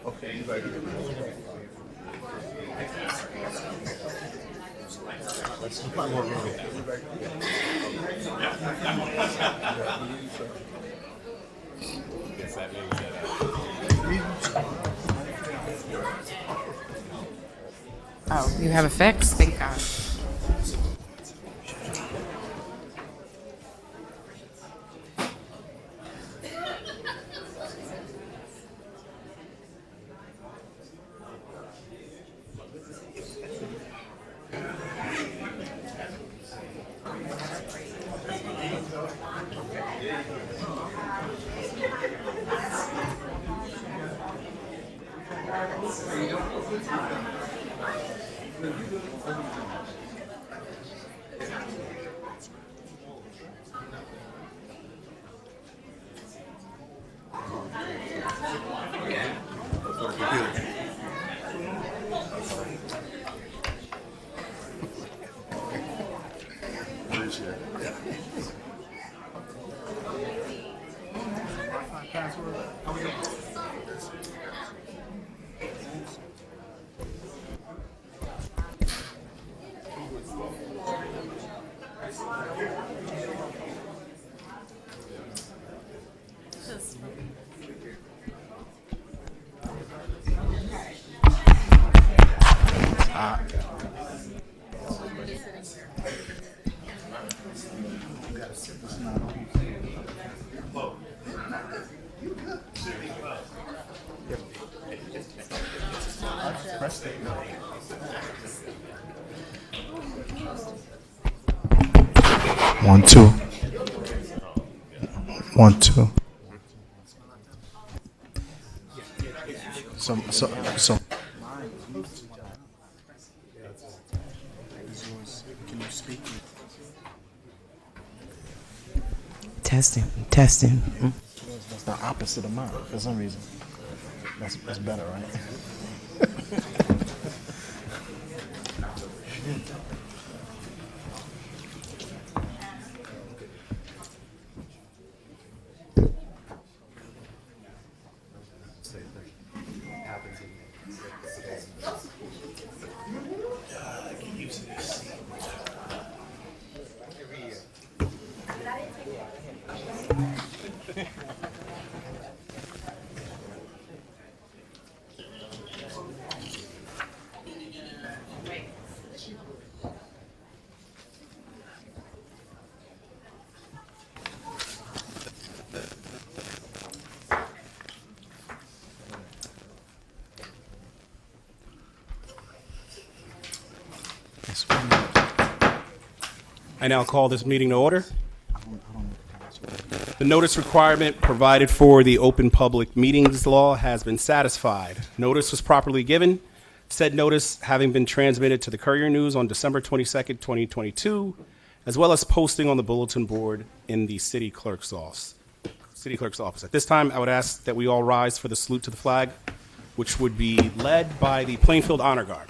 Okay, you ready? Let's do one more room. Guess that means that. Oh, you have a fix? Thank God. Press it. One, two. One, two. So. Can you speak? Testing, testing. That's the opposite of mine for some reason. That's better, right? I now call this meeting to order. The notice requirement provided for the Open Public Meetings Law has been satisfied. Notice was properly given. Said notice having been transmitted to the Courier News on December 22nd, 2022, as well as posting on the bulletin board in the city clerk's office. At this time, I would ask that we all rise for the salute to the flag, which would be led by the Plainfield Honor Guard.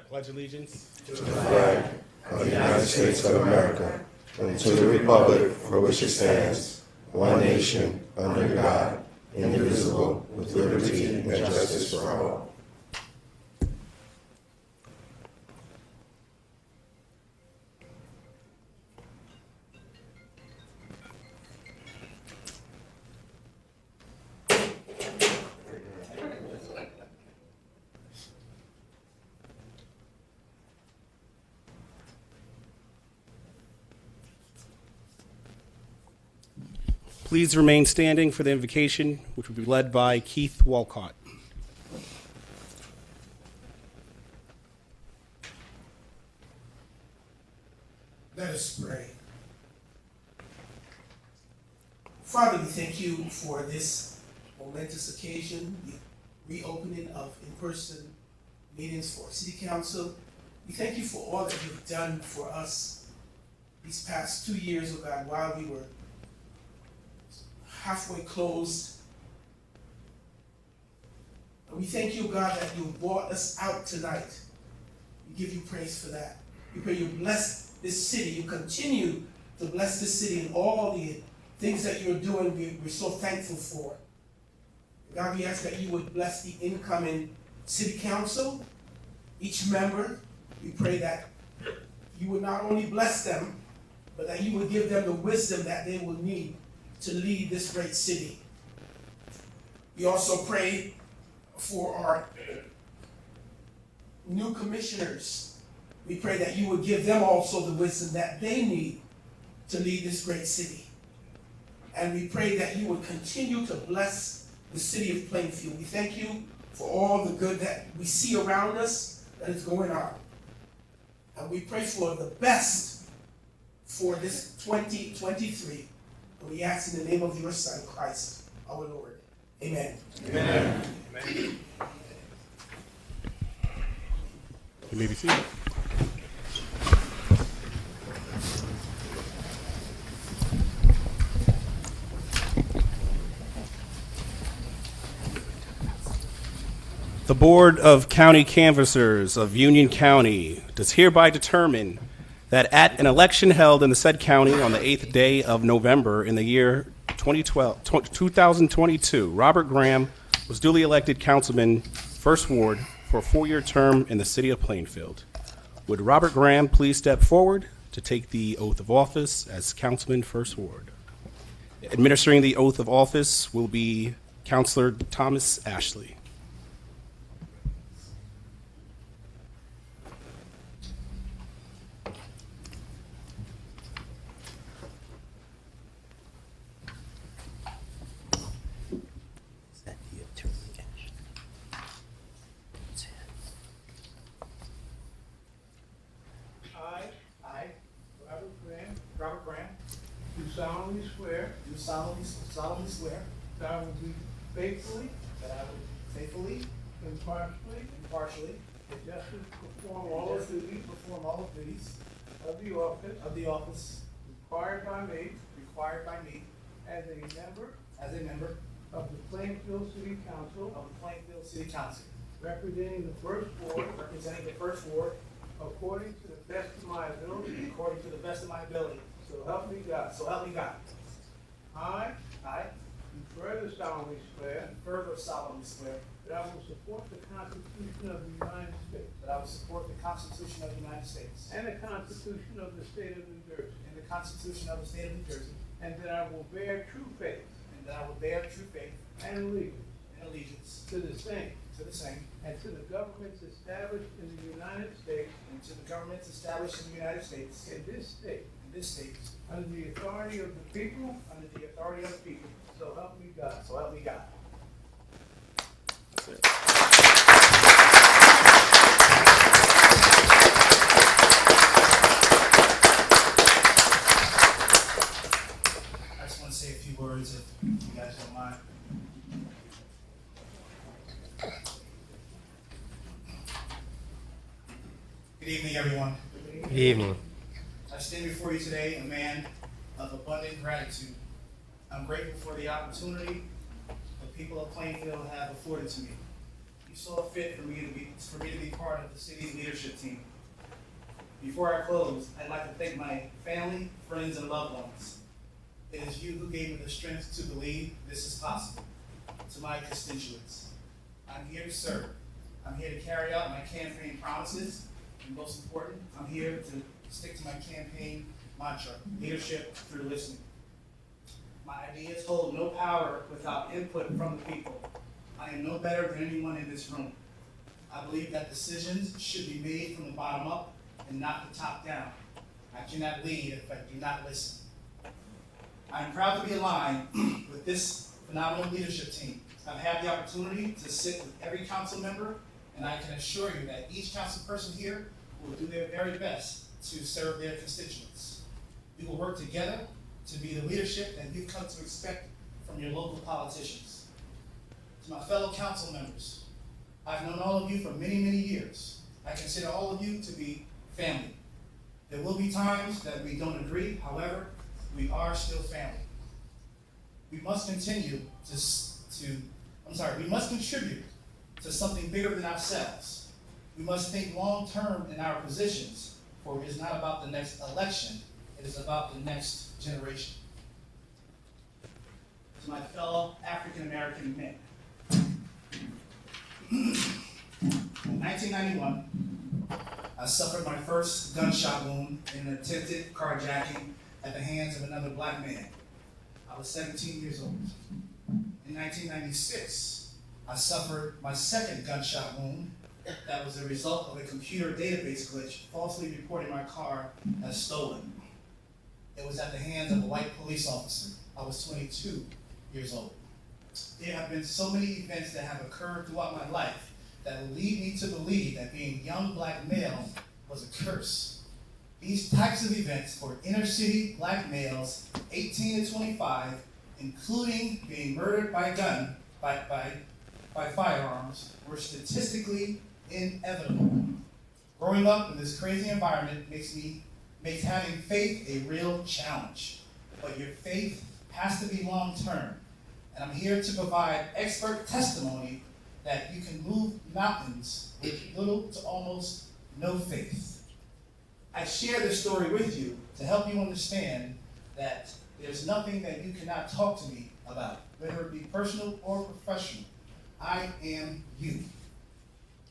Pledge allegiance. To the flag of the United States of America and to the republic for which it stands, one nation, under God, indivisible, with liberty and justice for all. Please remain standing for the invocation, which will be led by Keith Walcott. Let us pray. Father, we thank you for this momentous occasion, the reopening of in-person meetings for City Council. We thank you for all that you've done for us these past 2 years, oh God, while we were halfway closed. And we thank you, God, that you brought us out tonight. We give you praise for that. We pray you bless this city. You continue to bless this city and all the things that you're doing. We're so thankful for. God, we ask that you would bless the incoming city council, each member. We pray that you would not only bless them, but that you would give them the wisdom that they will need to lead this great city. We also pray for our new commissioners. We pray that you would give them also the wisdom that they need to lead this great city. And we pray that you would continue to bless the city of Plainfield. We thank you for all the good that we see around us that is going on. And we pray for the best for this 2023. And we ask in the name of your Son, Christ, our Lord. Amen. Amen. Amen. You may be seated. The Board of County Canvassers of Union County does hereby determine that at an election held in the said county on the 8th day of November in the year 2022, Robert Graham was duly elected councilman, 1st Ward, for a 4-year term in the city of Plainfield. Would Robert Graham please step forward to take the oath of office as councilman, 1st Ward? Administering the oath of office will be Councilor Thomas Ashley. Robert Graham, do solemnly swear that I will be faithfully, impartially, and justly perform all the duties of the office required by me as a member of the Plainfield City Council, representing the first ward, according to the best of my ability. So help me God. I do further solemnly swear that I will support the Constitution of the United States. And the Constitution of the State of New Jersey. And that I will bear true faith. And allegiance. To the same. And to the governments established in the United States. In this state. Under the authority of the people. So help me God. I just want to say a few words if you guys don't mind. Good evening, everyone. Good evening. I stand before you today a man of abundant gratitude. I'm grateful for the opportunity the people of Plainfield have afforded to me. you saw fit for me to be part of the city's leadership team. Before I close, I'd like to thank my family, friends, and loved ones. It is you who gave me the strength to believe this is possible. To my constituents, I'm here to serve. I'm here to carry out my campaign promises, and most important, I'm here to stick to my campaign mantra, leadership through listening. My ideas hold no power without input from the people. I am no better than anyone in this room. I believe that decisions should be made from the bottom up and not the top down. I cannot lead if I do not listen. I am proud to be aligned with this phenomenal leadership team. I've had the opportunity to sit with every council member, and I can assure you that each council person here will do their very best to serve their constituents. We will work together to be the leadership that you've come to expect from your local politicians. To my fellow council members, I've known all of you for many, many years. I consider all of you to be family. There will be times that we don't agree, however, we are still family. We must continue we must contribute to something bigger than ourselves. We must think long-term in our positions, for it is not about the next election, it is about the next generation. To my fellow African-American men, in 1991, I suffered my first gunshot wound in an attempted carjacking at the hands of another black man. I was 17 years old. In 1996, I suffered my second gunshot wound that was a result of a computer database glitch falsely reporting my car as stolen. It was at the hands of a white police officer. I was 22 years old. There have been so many events that have occurred throughout my life that will lead me to believe that being young black male was a curse. These types of events for inner city black males, 18 to 25, including being murdered by firearms, were statistically inevitable. Growing up in this crazy environment makes having faith a real challenge. But your faith has to be long-term. And I'm here to provide expert testimony that you can move mountains with little to almost no faith. I share this story with you to help you understand that there's nothing that you cannot talk to me about, whether it be personal or professional. I am you.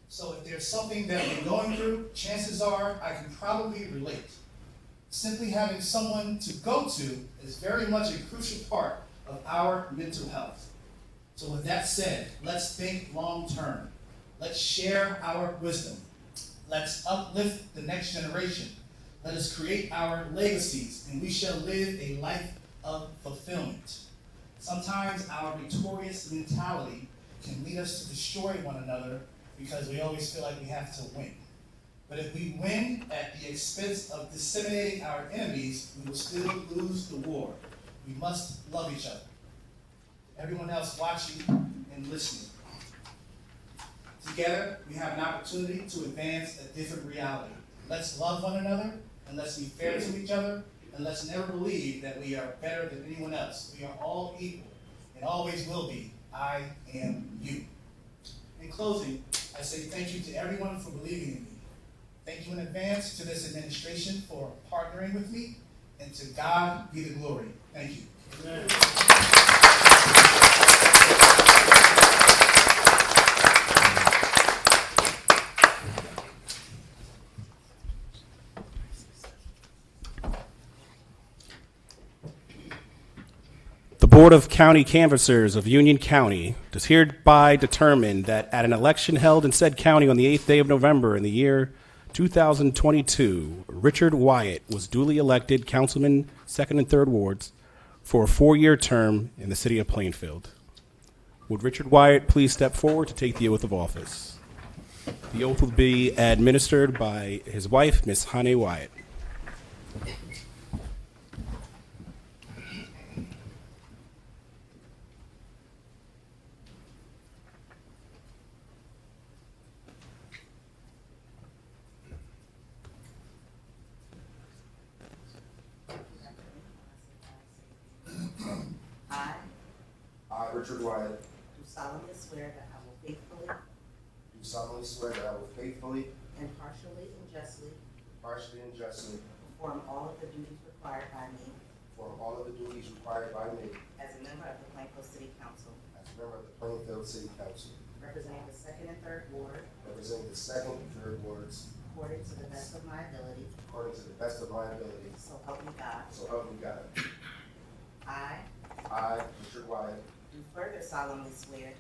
So if there's something that you're going through, chances are I can probably relate. Simply having someone to go to is very much a crucial part of our mental health. So with that said, let's think long term. Let's share our wisdom. Let's uplift the next generation. Let us create our legacies, and we shall live a life of fulfillment. Sometimes our victorious mentality can lead us to destroy one another because we always feel like we have to win. But if we win at the expense of disseminating our enemies, we will still lose the war. We must love each other. Everyone else watching and listening. Together, we have an opportunity to advance a different reality. Let's love one another, and let's be fair to each other, and let's never believe that we are better than anyone else. We are all equal, and always will be. I am you. In closing, I say thank you to everyone for believing in me. Thank you in advance to this administration for partnering with me, and to God be the glory. Thank you. Amen. The Board of County Canvassers of Union County does hereby determine that at an election held in said county on the 8th day of November in the year 2022, Richard Wyatt was duly elected Councilman 2nd and 3rd Wards for a 4-year term in the city of Plainfield. Would Richard Wyatt please step forward to take the oath of office? The oath will be administered by his wife, Ms. Hane Wyatt. I I, Richard Wyatt, do solemnly swear that I will faithfully, do solemnly swear that I will faithfully, impartially and justly perform all of the duties required by me perform all of the duties required by me as a member of the Plainfield City Council, as a member of the Plainfield City Council, representing the 2nd and 3rd Ward, representing the 2nd and 3rd wards, according to the best of my ability, according to the best of my ability. so help me God. So help me God. I I, Richard Wyatt, do further solemnly swear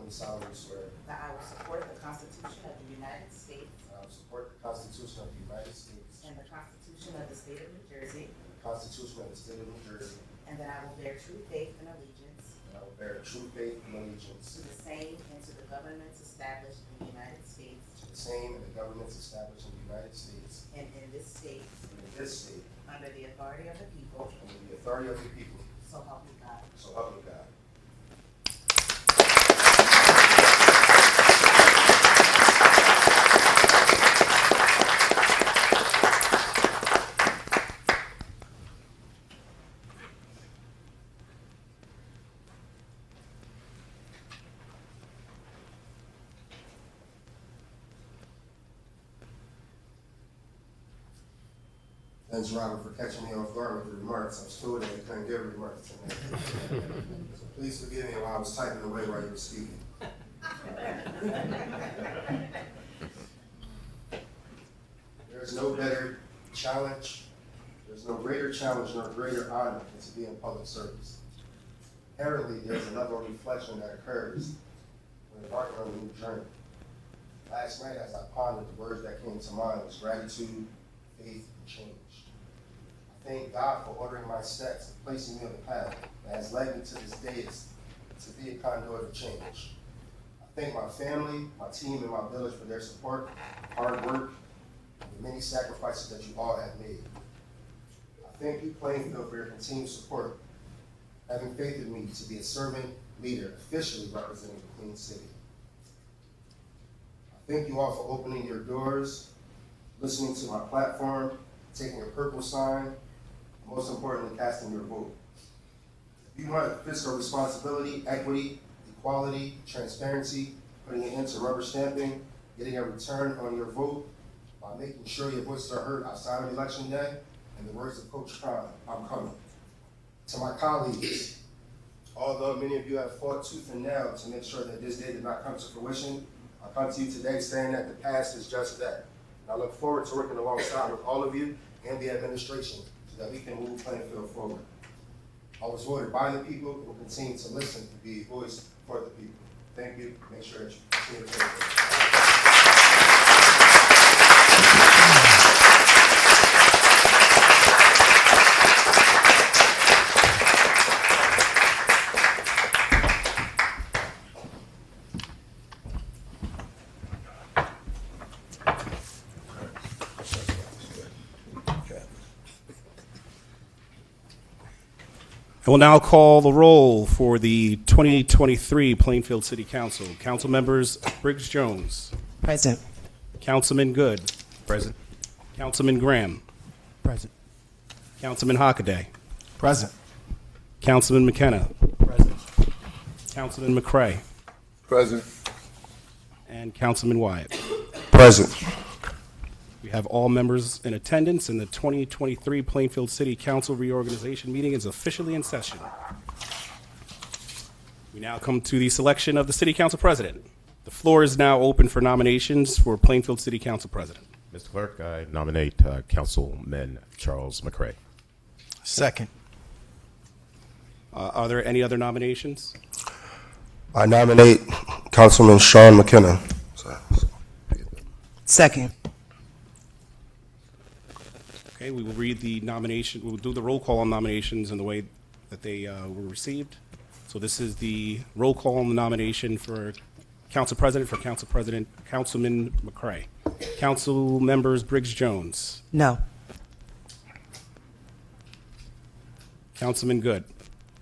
solemnly swear that I will support the Constitution of the United States that I will support the Constitution of the United States and the Constitution of the State of New Jersey, and the Constitution of the State of New Jersey, and that I will bear true faith and allegiance and I will bear true faith and allegiance to the same and to the governments established in the United States to the same and the governments established in the United States and in this state, and in this state, under the authority of the people, under the authority of the people. so help me God. So help me God. Thanks, Robert, for catching me off guard with the remarks. I was told that I couldn't give remarks tonight. So please forgive me while I was typing away while you were speaking. There's no better challenge, there's no greater challenge nor greater honor than to be in public service. Inherently, there's a level of reflection that occurs when embarking on a new journey. Last night, as I pondered, the words that came to mind was gratitude, faith, and change. I thank God for ordering my steps and placing me on the path that has led me to this day to be a conduit of change. I thank my family, my team, and my village for their support, hard work, and the many sacrifices that you all have made. I thank you, Plainfield, for your continued support, having faith in me to be a servant leader officially representing the Queen City. I thank you all for opening your doors, listening to my platform, taking a purple sign, and most importantly, casting your vote. If you want fiscal responsibility, equity, equality, transparency, putting an end to rubber stamping, getting a return on your vote by making sure your voices are heard outside of Election Day, in the words of Coach Khan, I'm coming. To my colleagues, although many of you have fought tooth and nail to make sure that this day did not come to fruition, I come to you today saying that the past is just that. And I look forward to working alongside with all of you and the administration so that we can move Plainfield forward. I was voted by the people and will continue to listen and be a voice for the people. Thank you. Make sure that you continue to vote. I will now call the roll for the 2023 Plainfield City Council. Council members Briggs Jones, Present. Councilman Good, Present. Councilman Graham, Present. Councilman Hockaday, Present. Councilman McKenna, Present. Councilman McCray, Present. and Councilman Wyatt. Present. We have all members in attendance, and the 2023 Plainfield City Council reorganization meeting is officially in session. We now come to the selection of the City Council President. The floor is now open for nominations for Plainfield City Council President. Mr. Clerk, I nominate Councilman Charles McCray. Second. Are there any other nominations? I nominate Councilman Sean McKenna. Second. Okay, we will read the nomination, we will do the roll call on nominations in the way that they were received. So this is the roll call on the nomination for Council President, Councilman McCray. Council members Briggs Jones, No. Councilman Good,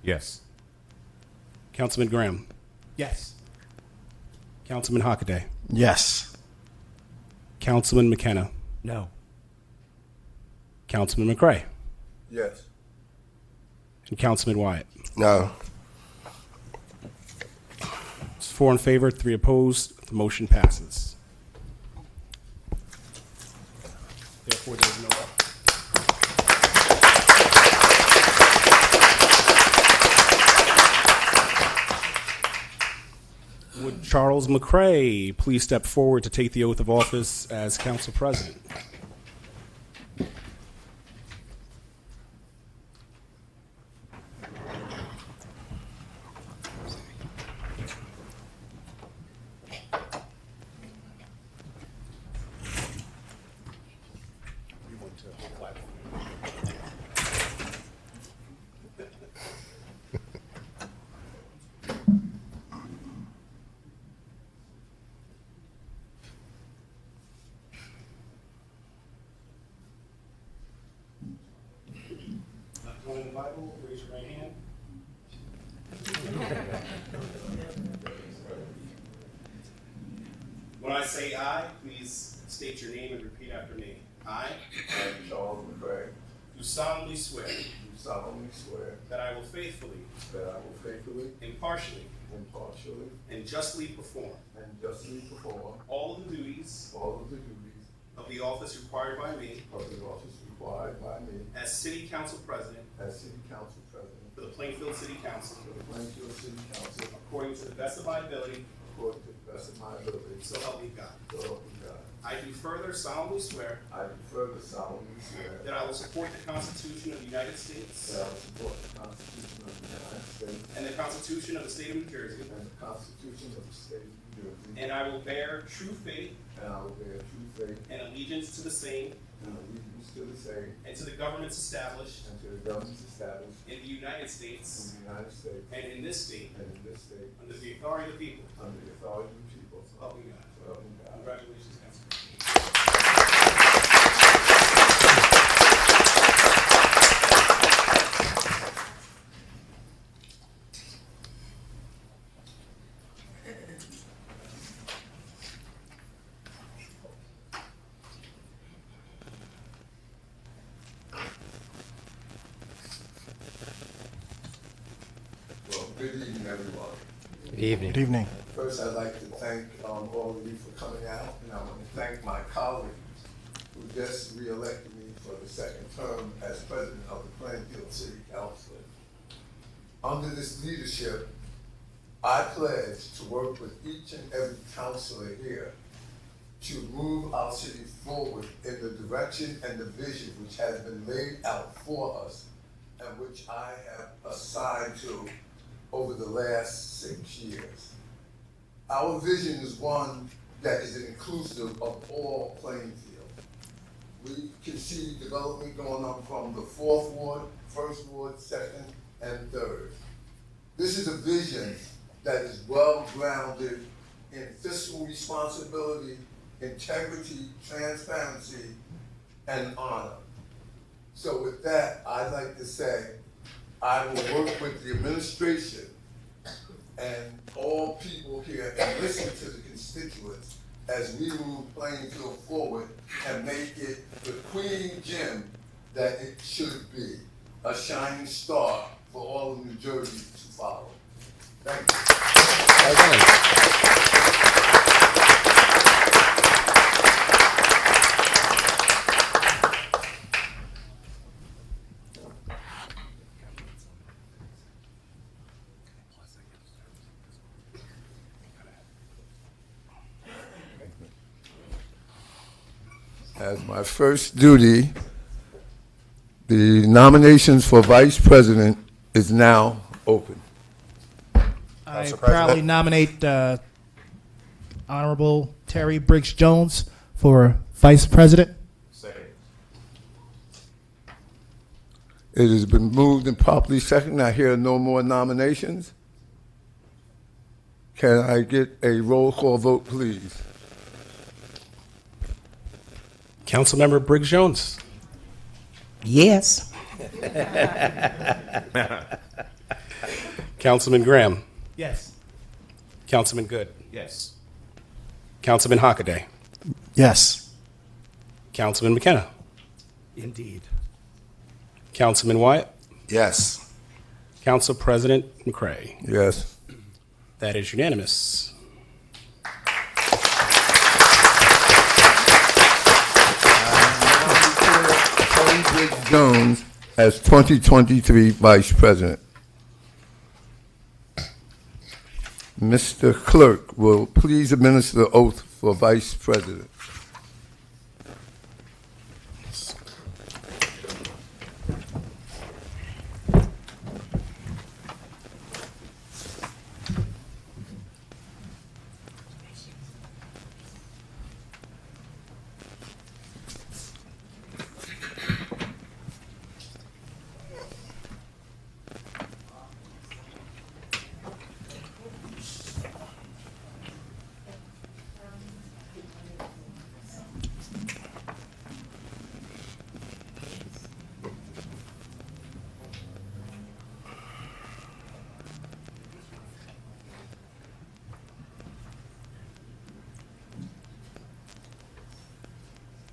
Yes. Councilman Graham, Yes. Councilman Hockaday, Yes. Councilman McKenna, No. Councilman McCray, Yes. and Councilman Wyatt. No. 4 in favor, 3 opposed. The motion passes. Therefore, there is no Would Charles McCray please step forward to take the oath of office as council president? Left hand on the Bible, raise your right hand. When I say aye, please state your name and repeat after me. I I, Charles McCray, do solemnly swear do solemnly swear that I will faithfully, that I will faithfully, impartially, impartially, and justly perform and justly perform all of the duties all of the duties of the office required by me of the office required by me as City Council President as City Council President for the Plainfield City Council, for the Plainfield City Council, according to the best of my ability, according to the best of my ability, so help me God. so help me God. I do further solemnly swear I do further solemnly swear that I will support the Constitution of the United States that I will support the Constitution of the United States and the Constitution of the State of New Jersey, and the Constitution of the State of New Jersey, and I will bear true faith and I will bear true faith and allegiance to the same and allegiance to the same and to the governments established and to the governments established in the United in States the United States and in this state and in this state under the authority of the people. under the authority of the people. So help me God. So help me God. Congratulations, Councilman. Well, good evening, everyone. Good evening. First, I'd like to thank all of you for coming out, and I want to thank my colleagues who just reelected me for the second term as president of the Plainfield City Council. Under this leadership, I pledge to work with each and every councilor here to move our city forward in the direction and the vision which has been laid out for us and which I have assigned to over the last 6 years. Our vision is one that is inclusive of all Plainfield. We can see development going on from the 4th Ward, 1st Ward, 2nd, and 3rd. This is a vision that is well grounded in fiscal responsibility, integrity, transparency, and honor. So with that, I'd like to say, I will work with the administration and all people here and listen to the constituents as we move Plainfield forward and make it the queen gem that it should be, a shining star for all of New Jersey to follow. Thank you. As my first duty, the nominations for vice president is now open. I proudly nominate Honorable Terry Briggs Jones for Vice President. It has been moved and properly seconded. I hear no more nominations. Can I get a roll call vote, please? Councilmember Briggs Jones. Yes. Councilman Graham. Yes. Councilman Good. Yes. Councilman Hockaday. Yes. Councilman McKenna. Indeed. Councilman Wyatt. Yes. Council President McCray. Yes. That is unanimous. as 2023 Vice President. Mr. Clerk will please administer the oath for Vice President.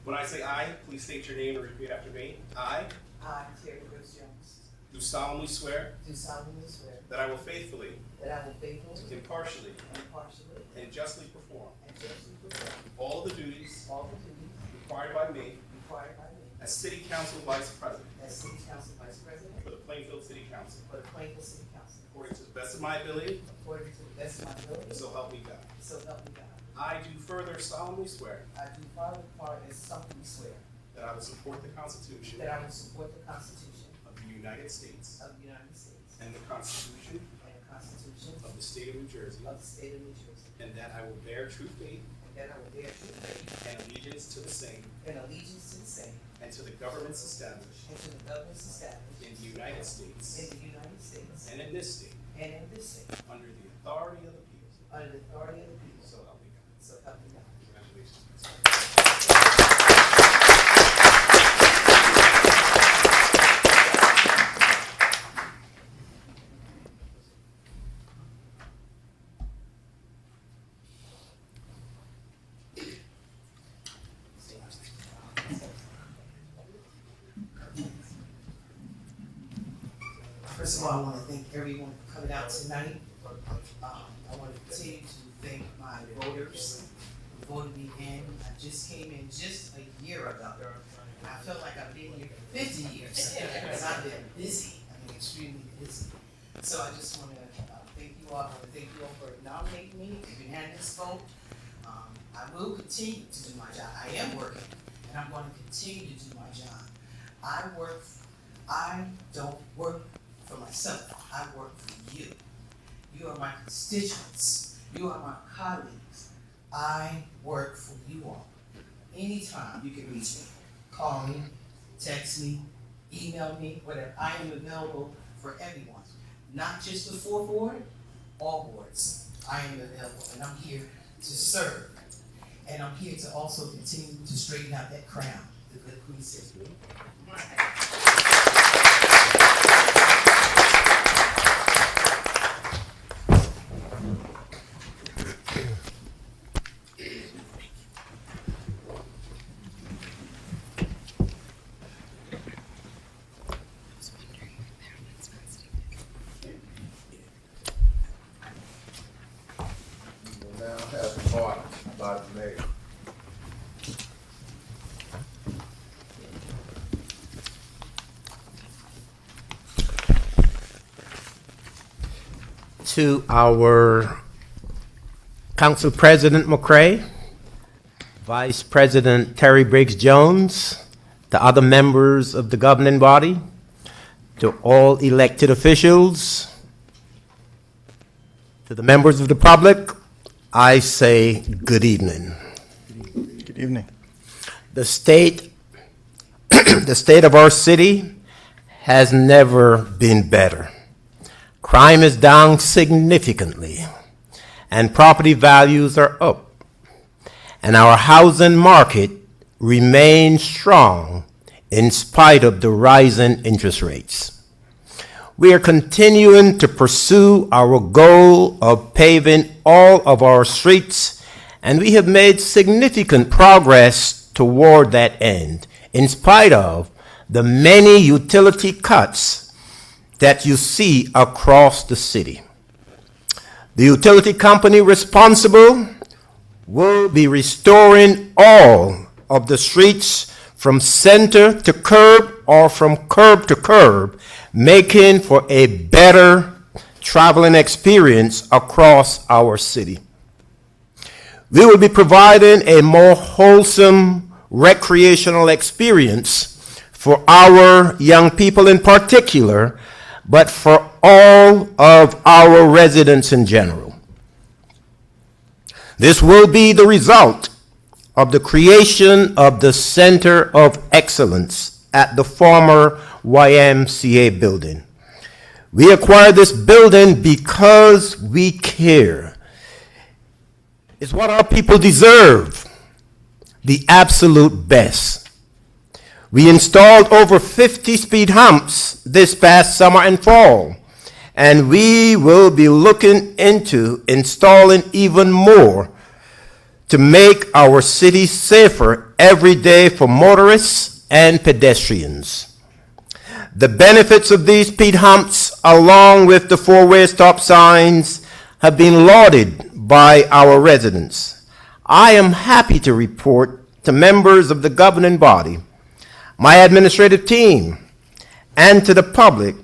When I say I, please state your name and repeat after me. I I, Terry Brooks Jones, do solemnly swear do solemnly swear that I will faithfully, that I will faithfully, impartially, impartially, and justly perform and justly perform all the duties all the duties required by me required by me as City Council Vice President as City Council Vice President for the Plainfield City Council, for the Plainfield City Council, according to the best of my ability, according to the best of my ability, so help me God. so help me God. I do further solemnly swear I do further part and solemnly swear that I will support the Constitution that I will support the Constitution of the United States of the United States and the Constitution and the Constitution of the State of New Jersey, of the State of New Jersey, and that I will bear true faith and that I will bear true faith and allegiance to the same and allegiance to the same and to the governments established and to the governments established in the United States in the United States and in this state and in this state under the authority of the people. under the authority of the people, So help me God. so help me God. Congratulations. First of all, I want to thank everyone for coming out tonight. I want to continue to thank my voters who voted me in. I just came in just a year ago. I felt like I've been here for 50 years because I've been busy. I've been extremely busy. So I just want to thank you all. I want to thank you all for nominating me, for having this vote. I will continue to do my job. I am working, and I'm going to continue to do my job. I don't work for myself. I work for you. You are my constituents. You are my colleagues. I work for you all. Anytime you can reach me, call me, text me, email me, whatever. I am available for everyone, not just the 4th Ward, all wards. I am available, and I'm here to serve. And I'm here to also continue to straighten out that crown, the good Queen City. We will now have a march by the mayor. To our Council President McCray, Vice President Terry Briggs Jones, the other members of the governing body, to all elected officials, to the members of the public, I say good evening. Good evening. The state, the state of our city has never been better. Crime is down significantly, and property values are up, and our housing market remains strong in spite of the rising interest rates. We are continuing to pursue our goal of paving all of our streets, and we have made significant progress toward that end, in spite of the many utility cuts that you see across the city. The utility company responsible will be restoring all of the streets from center to curb or from curb to curb, making for a better traveling experience across our city. We will be providing a more wholesome recreational experience for our young people in particular, but for all of our residents in general. This will be the result of the creation of the Center of Excellence at the former YMCA building. We acquired this building because we care. It's what our people deserve, the absolute best. We installed over 50 speed humps this past summer and fall, and we will be looking into installing even more to make our city safer every day for motorists and pedestrians. The benefits of these speed humps, along with the four-way stop signs, have been lauded by our residents. I am happy to report to members of the governing body, my administrative team, and to the public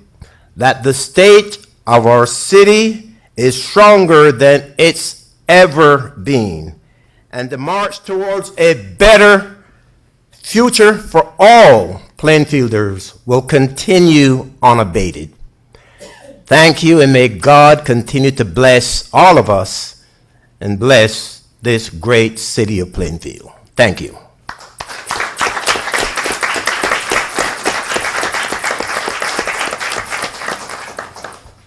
that the state of our city is stronger than it's ever been, and the march towards a better future for all Plainfielders will continue unabated. Thank you, and may God continue to bless all of us and bless this great city of Plainfield. Thank you.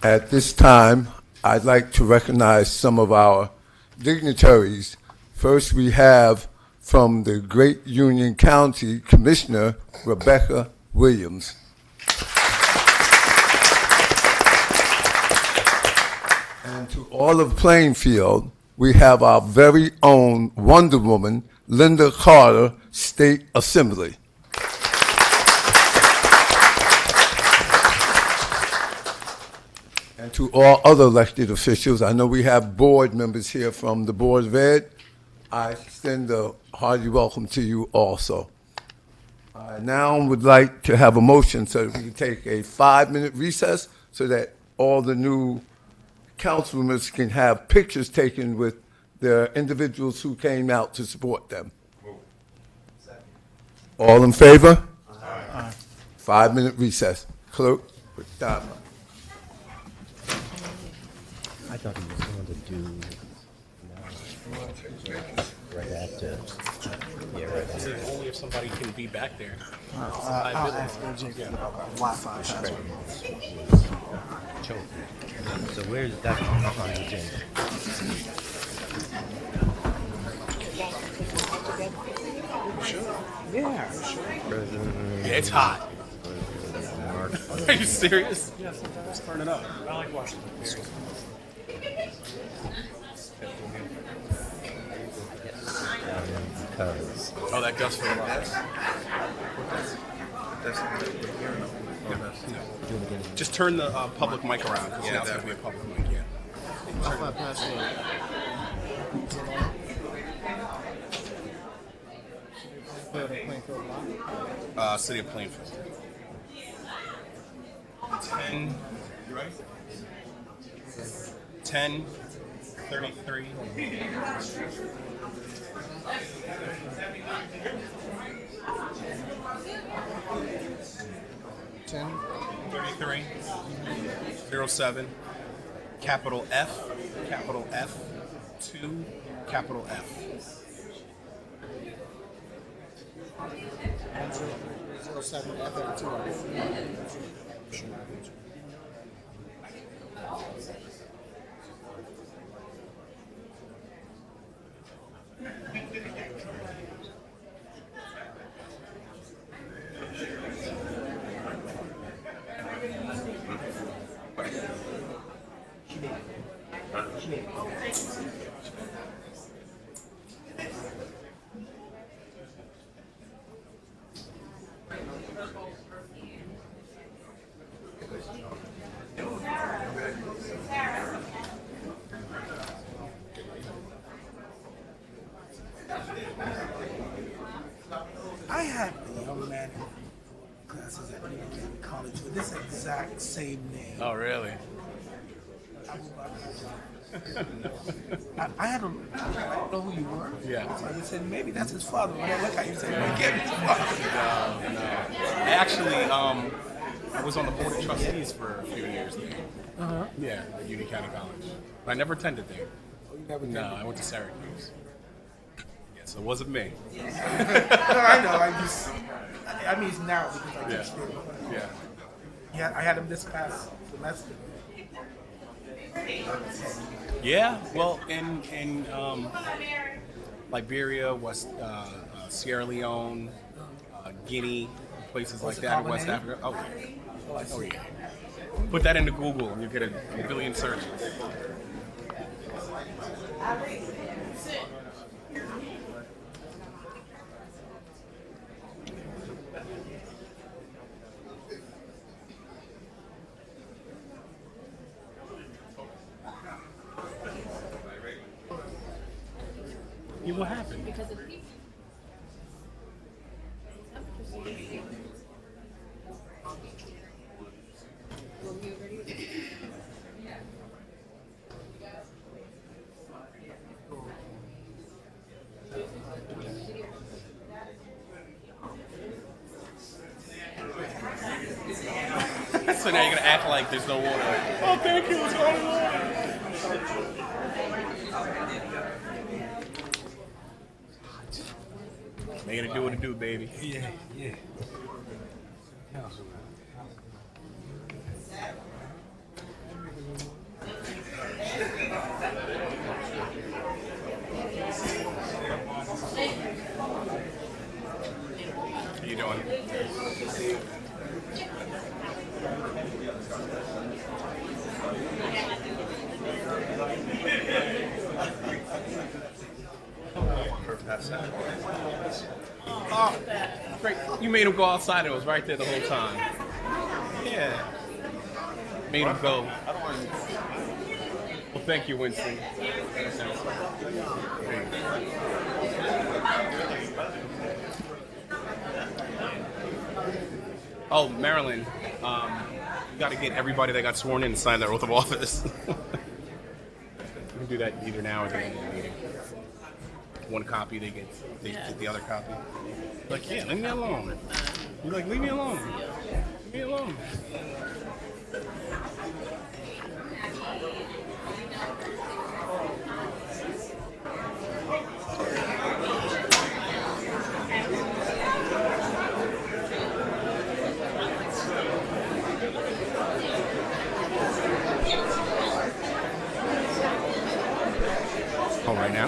At this time, I'd like to recognize some of our dignitaries. First, we have from the Great Union County Commissioner, Rebecca Williams. And to all of Plainfield, we have our very own Wonder Woman, Linda Carter, State Assembly. And to all other elected officials, I know we have board members here from the Board of Ed. I extend a hearty welcome to you also. I now would like to have a motion so that we can take a 5-minute recess so that all the new council members can have pictures taken with the individuals who came out to support them. All in favor? Aye. 5-minute recess. Clerk, put time up. I thought he was going to do right after. Yeah, right This after. is only if somebody can be back there. I'll ask RJ about Wi-Fi password. So where's that on the agenda? Yeah, it's hot. Are you serious? Yes, let's turn it up. I like watching it. Oh, that gust for a lot. Just turn the public mic around, because now it's going to be a public mic, yeah. Wi-Fi password. City of Plainfield. 10, you right? 10, 33. 33, 07, capital F, 2, capital F. 07 F2. I have a young man classes at Union County College with this exact same name. Oh, really? I had a, I didn't know who you were. Yeah. So I just said, maybe that's his father. When I look at you, say, well, get his father. No. I actually, I was on the board of trustees for a few years there. Yeah, at Union County College. But I never attended there. Oh, you never No, I went to Syracuse. Yeah, so it wasn't me. No, I know. I mean, it's now because I teach there. Yeah. Yeah, I had him this past semester. Yeah, well, in Liberia, Sierra Leone, Guinea, places like that in West Africa. Oh, yeah. Oh, yeah. Put that into Google and you get a billion searches. Yeah, what happened? So now you're gonna act like there's no water. Oh, thank you. It's all water. Making it do what it do, baby. Yeah. How you doing? Oh, great. You made him go outside. It was right there the whole time. Yeah. Made him go. Well, thank you, Winston. Oh, Marilyn, you got to get everybody that got sworn in to sign their oath of office. You can do that either now or at the end of the meeting. One copy, they get the other copy. Like, yeah, leave me alone. You're like, leave me alone. Leave me alone. Oh, right now?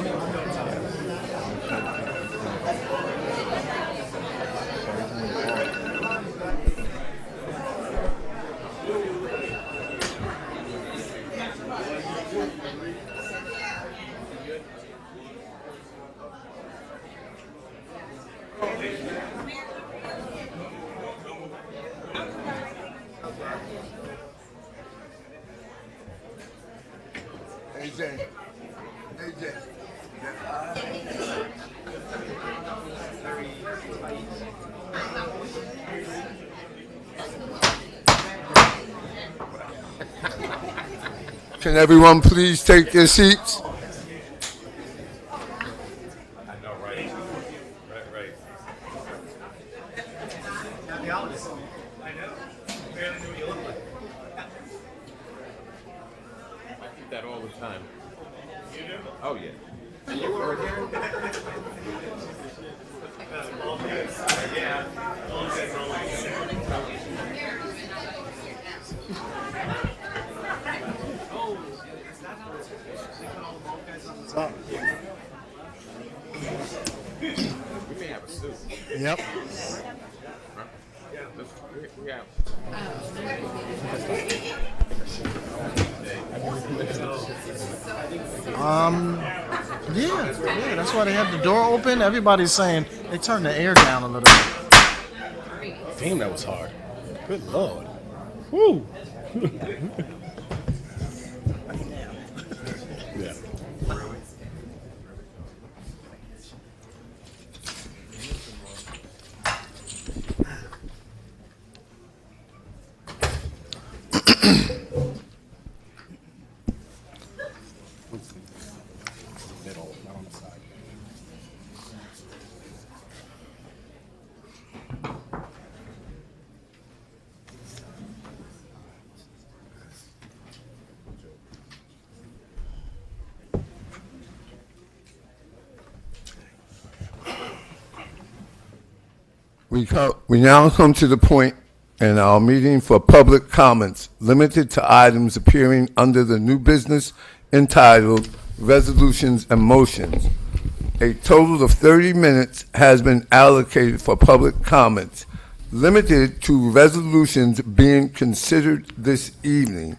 AJ. Can everyone please take their seats? I know, right? Right. I know. Barely knew what you looked like. I do that all the time. You do? Oh, yeah. You were here? We may have a suit. Yep. Yeah, we have. Yeah, that's why they had the door open. Everybody's saying they turned the air down a little bit. Damn, that was hard. Good Lord. Woo. Yeah. Middle, not on the side. We now come to the point in our meeting for public comments, limited to items appearing under the new business entitled Resolutions and Motions. A total of 30 minutes has been allocated for public comments, limited to resolutions being considered this evening.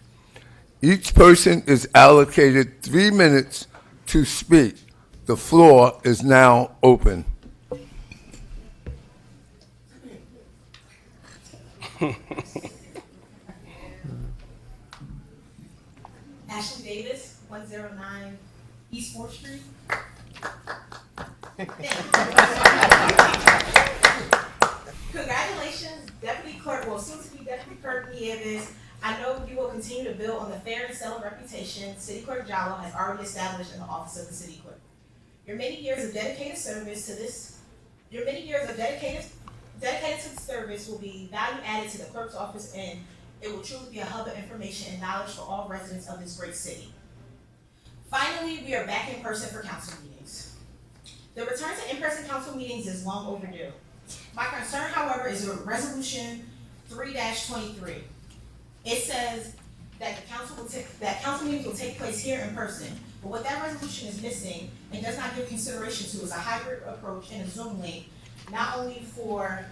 Each person is allocated 3 minutes to speak. The floor is now open. Ashley Davis, 109 East 4th Street. Congratulations, Deputy Clerk, well, soon to be Deputy Clerk Nieves. I know you will continue to build on the fair and stellar reputation City Clerk Jallo has already established in the office of the City Clerk. Your many years of dedicated service to this, dedicated to the service will be value added to the clerk's office, and it will truly be a hub of information and knowledge for all residents of this great city. Finally, we are back in person for council meetings. The return to in-person council meetings is long overdue. My concern, however, is Resolution 3-23. It says that council meetings will take place here in person. But what that resolution is missing and does not give consideration to is a hybrid approach and a Zoom link, not only for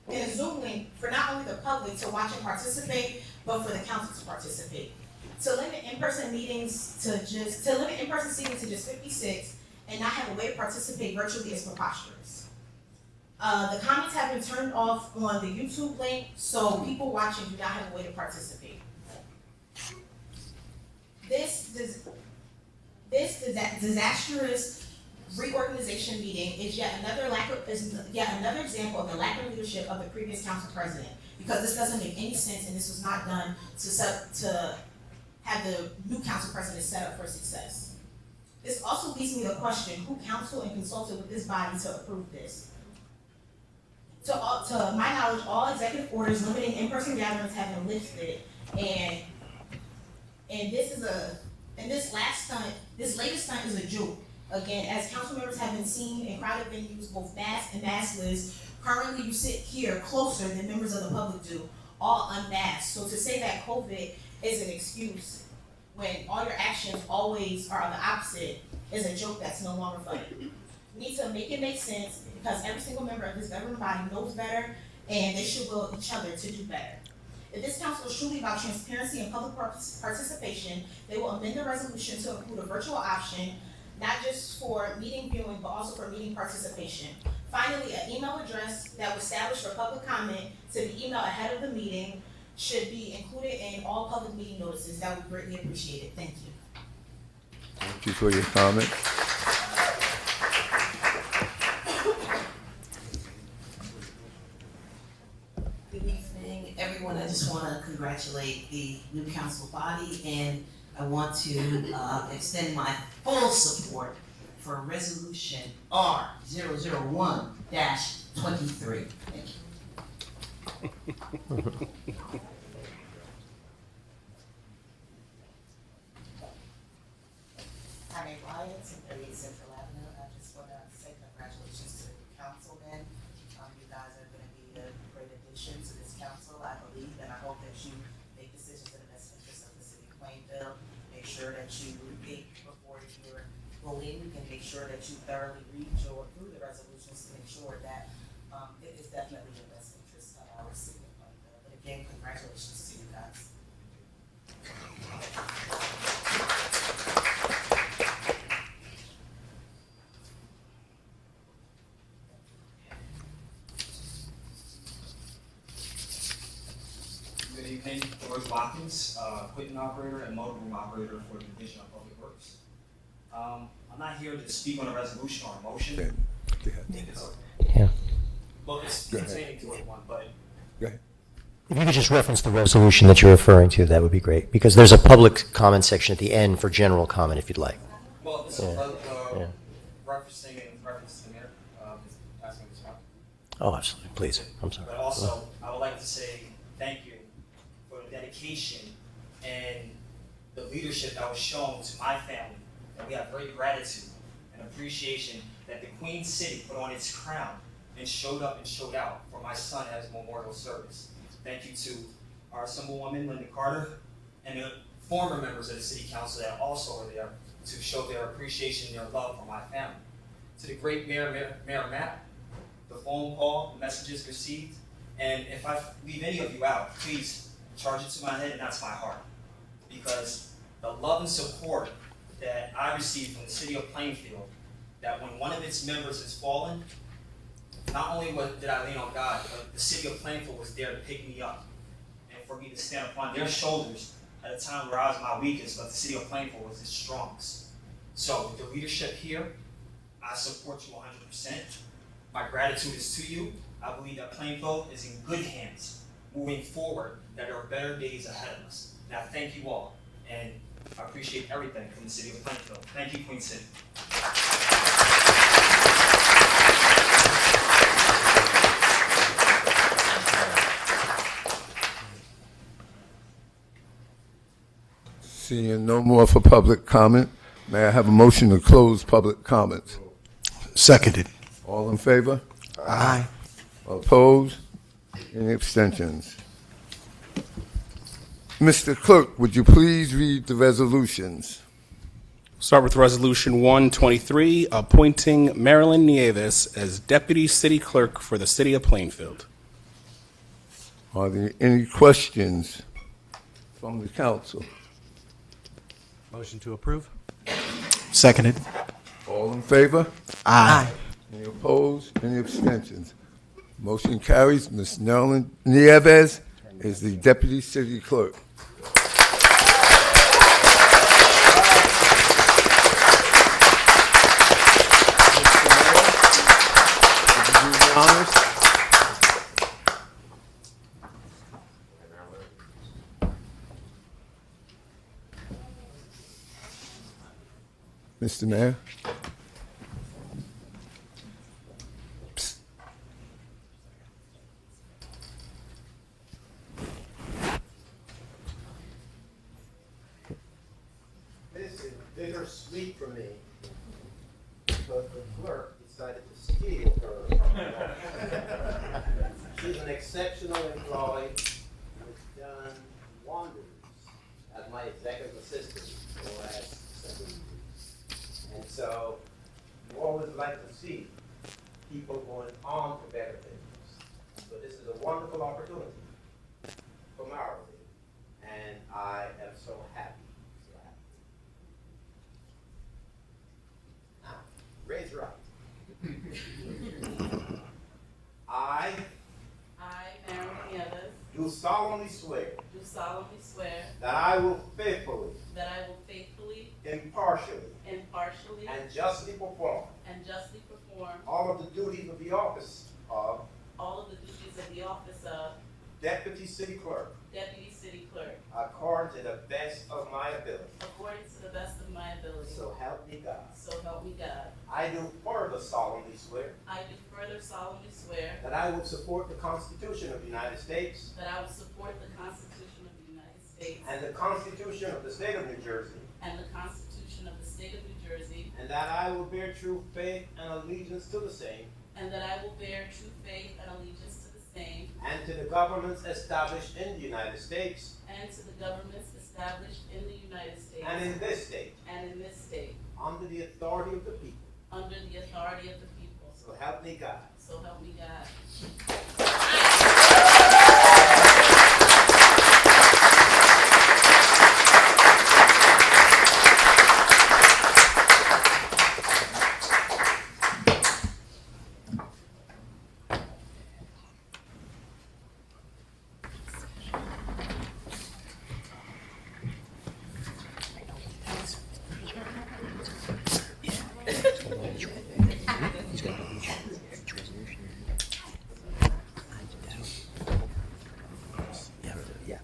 not only the public to watch and participate, but for the council to participate. To limit in-person meetings to just 56 and not have a way to participate virtually is preposterous. The comments have been turned off on the YouTube link, so people watching do not have a way to participate. This disastrous reorganization meeting is yet another example of the lack of leadership of the previous council president, because this doesn't make any sense, and this was not done to have the new council president set up for success. This also leads me to question who counseled and consulted with this body to approve this. To my knowledge, all executive orders limiting in-person gatherings have been lifted, and this latest stunt is a joke. Again, as council members have been seen in crowded venues, both masked and maskless. Currently, you sit here closer than members of the public do, all unmasked. So to say that COVID is an excuse when all your actions always are the opposite is a joke that's no longer funny. We need to make it make sense, because every single member of this governing body knows better, and they should will each other to do better. If this council is truly about transparency and public participation, they will amend the resolution to include a virtual option, not just for meeting viewing, but also for meeting participation. Finally, an email address that was established for public comment to be emailed ahead of the meeting should be included in all public meeting notices. That would be greatly appreciated. Thank you. Thank you for your comment. Good evening, everyone. I just want to congratulate the new council body, and I want to extend my full support for Resolution R001-23. Thank you. I'm a Lyons in 38 Central Avenue. I just want to say congratulations to the councilmen. You guys are going to be a great addition to this council, I believe, and I hope that you make decisions in the best interest of the city of Plainfield. Make sure that you think before you're voting, and make sure that you thoroughly read through the resolutions to make sure that it is definitely in the best interest of our city of Plainfield. But again, congratulations to you guys. Good evening, George Watkins, equipment operator and motor room operator for the Division of Public Works. I'm not here to speak on a resolution or a motion. Go ahead. It's, Yeah. well, it's Go ahead. pertaining to what one, but Go ahead. If you could just reference the resolution that you're referring to, that would be great, because there's a public comment section at the end for general comment if you'd like. Well, this Yeah. is Yeah. referencing in reference to the mayor, asking this one. Oh, absolutely, please, I'm sorry. But also, I would like to say thank you for the dedication and the leadership that was shown to my family. And we have great gratitude and appreciation that the Queen City put on its crown and showed up and showed out for my son at his memorial service. Thank you to our Assemblywoman, Linda Carter, and the former members of the City Council that also are there to show their appreciation and their love for my family. To the great Mayor Matt, the phone call, the messages received, and if I leave any of you out, please charge it to my head and not to my heart. Because the love and support that I received from the city of Plainfield, that when one of its members has fallen, not only did I lean on God, but the city of Plainfield was there to pick me up and for me to stand upon their shoulders at a time where I was my weakest, but the city of Plainfield was its strongest. So with the leadership here, I support you 100%. My gratitude is to you. I believe that Plainfield is in good hands moving forward, that there are better days ahead of us. And I thank you all, and I appreciate everything from the city of Plainfield. Thank you, Queen City. Seeing no more for public comment, may I have a motion to close public comments? Seconded. All in favor? Aye. Opposed? Any abstentions? Mr. Clerk, would you please read the resolutions? Start with Resolution 123, appointing Marilyn Nieves as Deputy City Clerk for the City of Plainfield. Are there any questions from the council? Motion to approve? Seconded. All in favor? Aye. Any opposed? Any abstentions? Motion carries. Ms. Marilyn Nieves is the Deputy City Clerk. Mr. Mayor? This is bittersweet for me because the clerk decided to steal her. She's an exceptional employee who has done wonders as my executive assistant for the last 7 years. And so you always like to see people going on to better things. So this is a wonderful opportunity for Marilyn, and I am so happy. Raise your right. I Marilyn Nieves, do solemnly swear do solemnly swear that I will faithfully, that I will faithfully, impartially, impartially, and justly perform and justly perform all of the duties of the office of all of the duties of the office of Deputy City Clerk Deputy City Clerk according to the best of my ability. according to the best of my ability. So help me God. So help me God. I do further solemnly swear I do further solemnly swear that I will support the Constitution of the United States that I will support the Constitution of the United States and the Constitution of the State of New Jersey, and the Constitution of the State of New Jersey, and that I will bear true faith and allegiance to the same and that I will bear true faith and allegiance to the same and to the governments established in the United States and to the governments established in the United States and in this state and in this state under the authority of the people. under the authority of the people. So help me God. So help me God.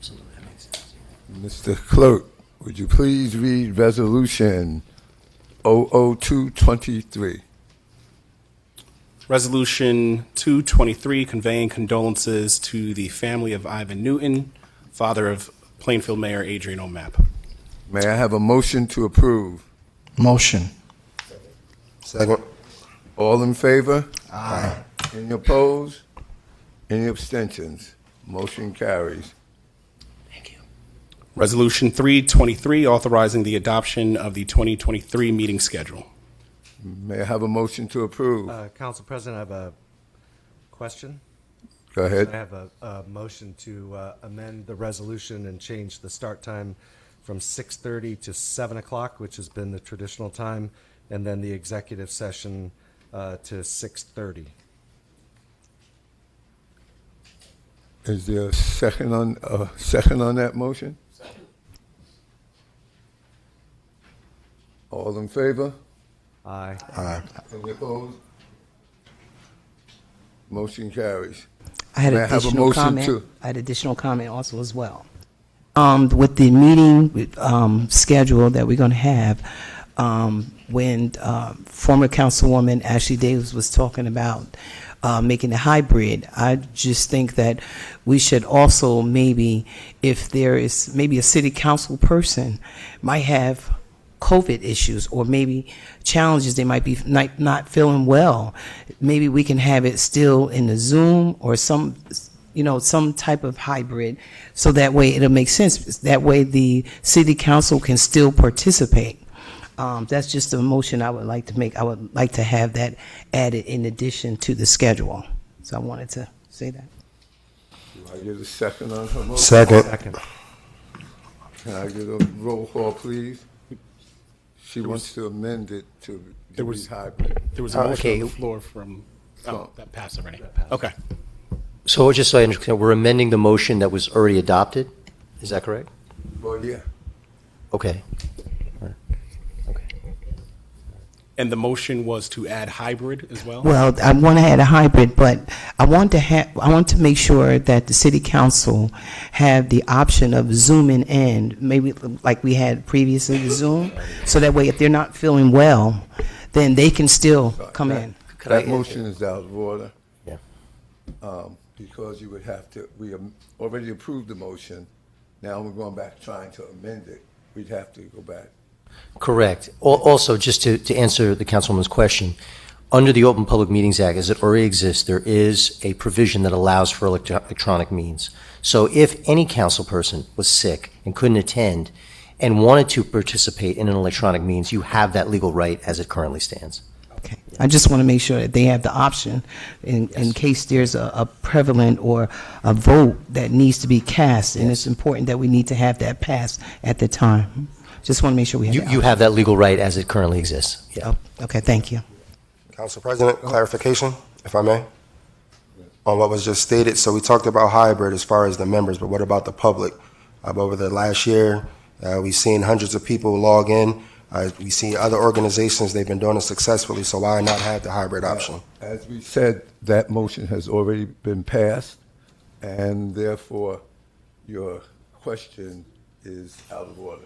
Absolutely, that makes sense. Mr. Clerk, would you please read Resolution 00223? Resolution 223, conveying condolences to the family of Ivan Newton, father of Plainfield Mayor Adrian O'Map. May I have a motion to approve? Motion. Second. All in favor? Aye. Any opposed? Any abstentions? Motion carries. Thank you. Resolution 323, authorizing the adoption of the 2023 meeting schedule. May I have a motion to approve? Council President, I have a question. Go I ahead. have a motion to amend the resolution and change the start time from 6:30 to 7 o'clock, which has been the traditional time, and then the executive session to 6:30. Is there a second on that motion? Second. All in favor? Aye. Aye. Any opposed? Motion carries. I had May I have a additional motion comment. to- I had additional comment also as well. With the meeting schedule that we're going to have, when former Councilwoman Ashley Davis was talking about making it hybrid, I just think that we should also maybe, if there is maybe a city council person might have COVID issues or maybe challenges, they might be not feeling well, maybe we can have it still in the Zoom or some type of hybrid, so that way it'll make sense. That way the city council can still participate. That's just a motion I would like to make. I would like to have that added in addition to the schedule. So I wanted to say that. Do I get a second on her motion? Second. Can I get a roll call, please? She wants to amend it to be hybrid. There was a motion okay. on the floor from, that passed already. Okay. So just so I understand, we're amending the motion that was already adopted? Is that correct? Well, yeah. Okay. All right. Okay. And the motion was to add hybrid as well? Well, I want to add a hybrid, but I want to make sure that the city council have the option of zooming in, maybe like we had previously the Zoom, so that way if they're not feeling well, then they can still come in. That motion is out of order. Yeah. Because you would have to, we already approved the motion. Now we're going back trying to amend it. We'd have to go back. Correct. Also, just to answer the councilwoman's question, under the Open Public Meetings Act, as it already exists, there is a provision that allows for electronic means. So if any council person was sick and couldn't attend and wanted to participate in an electronic means, you have that legal right as it currently stands. Okay. I just want to make sure that they have the option in case there's a prevalent or a vote that needs to be cast, and it's important that we need to have that passed at the time. Just want to make sure we have that You have that legal right as it currently exists. Yeah. Oh, okay, thank you. Council President, clarification, if I may, on what was just stated. So we talked about hybrid as far as the members, but what about the public? Over the last year, we've seen hundreds of people log in. We see other organizations, they've been doing it successfully, so why not have the hybrid option? As we said, that motion has already been passed, and therefore your question is out of order.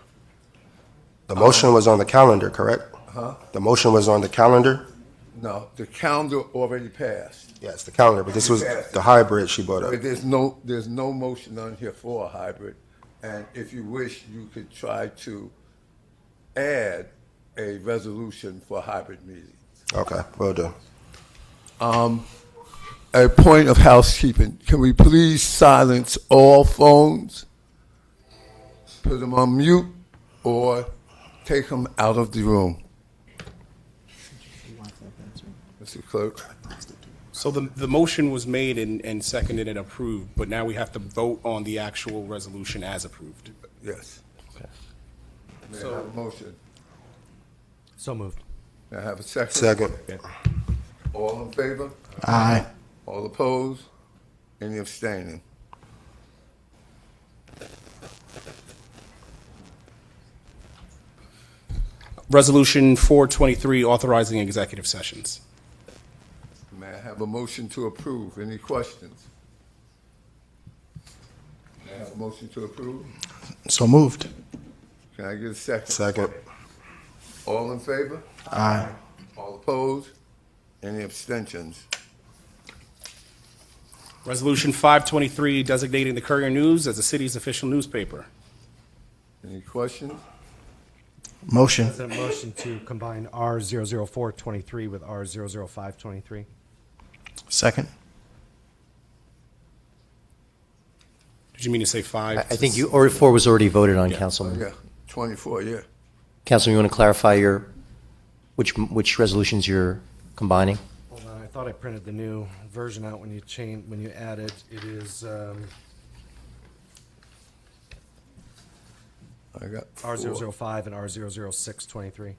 The motion was on the calendar, correct? Huh? The motion was on the calendar? No, the calendar already passed. Yes, the calendar, but this was the hybrid she brought up. But there's no motion on here for a hybrid, and if you wish, you could try to add a resolution for hybrid meetings. Okay, will do. A point of housekeeping, can we please silence all phones? Put them on mute or take them out of the room. Mr. Clerk. So the motion was made and seconded and approved, but now we have to vote on the actual resolution as approved. Yes. Okay. May I have a motion? So moved. May I have a second? Second. All in favor? Aye. All opposed? Any abstaining? Resolution 423, authorizing executive sessions. May I have a motion to approve? Any questions? May I have Motion to approve. So moved. Can I get a second? Second. All in favor? Aye. All opposed? Any abstentions? Resolution 523, designating the Courier News as the city's official newspaper. Any questions? Motion. President, motion to combine R00423 with R00523. Second. Did you mean to say 5? I think you, or 4 was already voted on, Yeah. Councilman. Yeah, 24, yeah. Councilman, you want to clarify which resolutions you're combining? Hold on, I thought I printed the new version out when you added. It is I got four. R005 and R00623.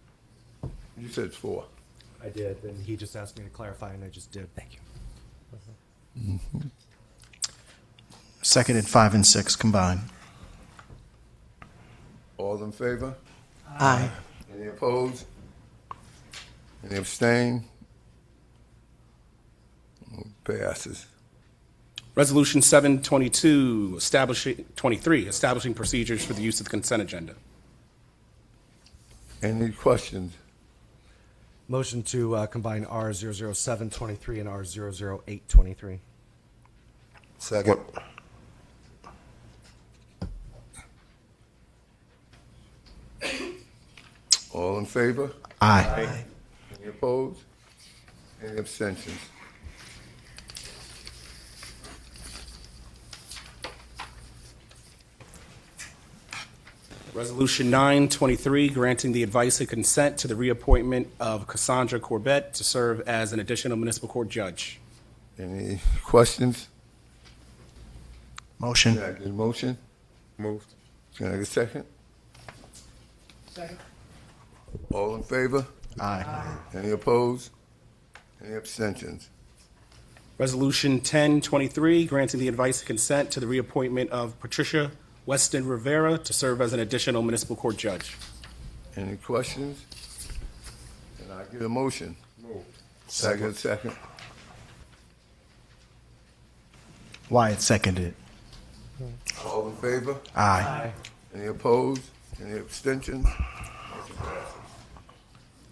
You said 4. I did, and he just asked me to clarify, and I just did. Thank you. Second and 5 and 6 combined. All in favor? Aye. Any opposed? Any abstain? Passes. Resolution 722, establishing procedures for the use of the consent agenda. Any questions? Motion to combine R00723 and R00823. Second. All in favor? Aye. Any opposed? Any abstentions? Resolution 923, granting the advice and consent to the reappointment of Cassandra Corbett to serve as an additional municipal court judge. Any questions? Motion. Can I get a motion? Moved. Can I get a second? Second. All in favor? Aye. Any opposed? Any abstentions? Resolution 1023, granting the advice and consent to the reappointment of Patricia Weston Rivera to serve as an additional municipal court judge. Any questions? Can I get a motion? Moved. Second. Wyatt seconded. All in favor? Aye. Any opposed? Any abstentions?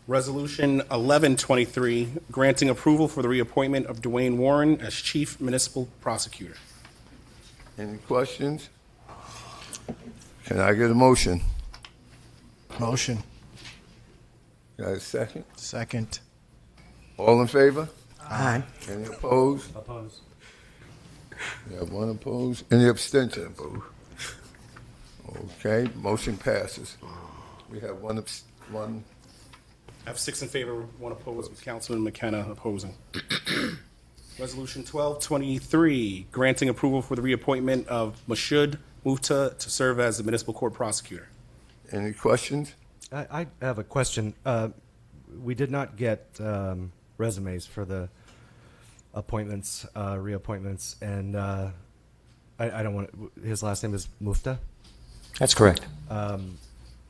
Resolution 1123, granting approval for the reappointment of Dwayne Warren as chief municipal prosecutor. Any questions? Can I get a motion? Motion. Got a second? Second. All in favor? Aye. Any opposed? Opposed. We have one opposed. Any abstentions? Okay, motion passes. We have one. I have 6 in favor, 1 opposed, with Councilman McKenna opposing. Resolution 1223, granting approval for the reappointment of Mashud Mufta to serve as the municipal court prosecutor. Any questions? I have a question. We did not get resumes for the appointments, reappointments, and I don't want his last name is Mufta. That's correct.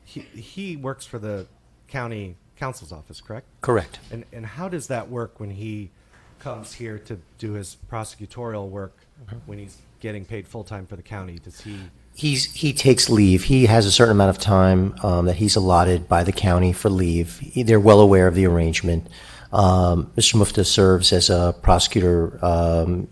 He works for the county counsel's office, correct? Correct. And how does that work when he comes here to do his prosecutorial work when he's getting paid full-time for the county? Does he? He takes leave. He has a certain amount of time that he's allotted by the county for leave. They're well aware of the arrangement. Mr. Mufta serves as a prosecutor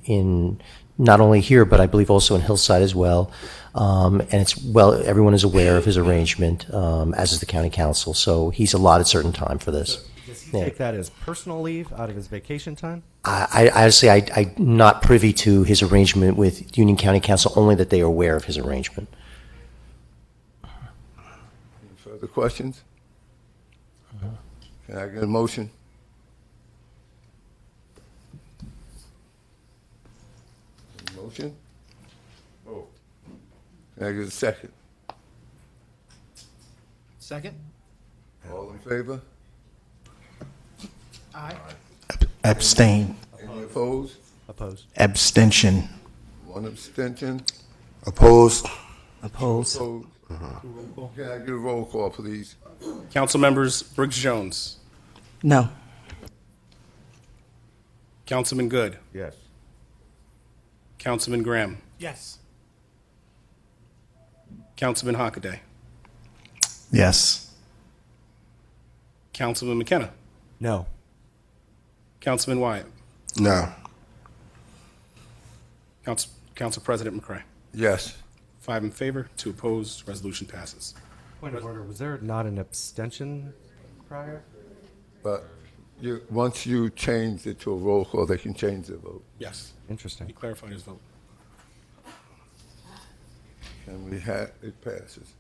in not only here, but I believe also in Hillside as well. And everyone is aware of his arrangement, as is the county council. So he's allotted certain time for this. Does he take that as personal leave out of his vacation time? I honestly, I'm not privy to his arrangement with Union County Council, only that they are aware of his arrangement. Any further questions? Can I get a motion? Motion? Oh. Can I get a second? Second. All in favor? Aye. Abstain. Any opposed? Opposed. Abstention. One abstention. Opposed? Opposed. Opposed. Can I get a roll call, please? Council members Briggs Jones, No. Councilman Good, Yes. Councilman Graham, Yes. Councilman Hockaday. Yes. Councilman McKenna. No. Councilman Wyatt. No. Council President McCray. Yes. 5 in favor, 2 opposed. Resolution passes. Point of order, was there not an abstention prior? But once you change it to a roll call, they can change the vote. Yes. Interesting. He clarified his vote. And it passes.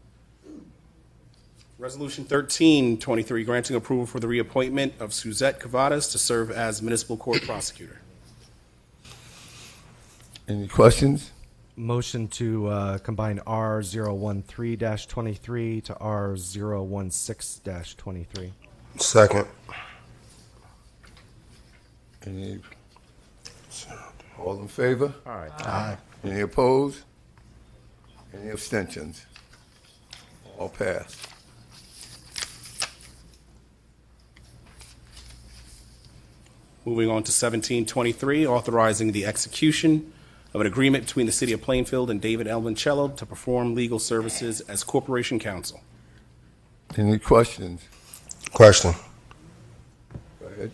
Resolution 1323, granting approval for the reappointment of Suzette Cavadas to serve as municipal court prosecutor. Any questions? Motion to combine R013-23 to R016-23. Second. Any? All in favor? Aye. Aye. Any opposed? Any abstentions? All passed. Moving on to 1723, authorizing the execution of an agreement between the City of Plainfield and David Elmoncello to perform legal services as corporation counsel. Any questions? Question. Go ahead.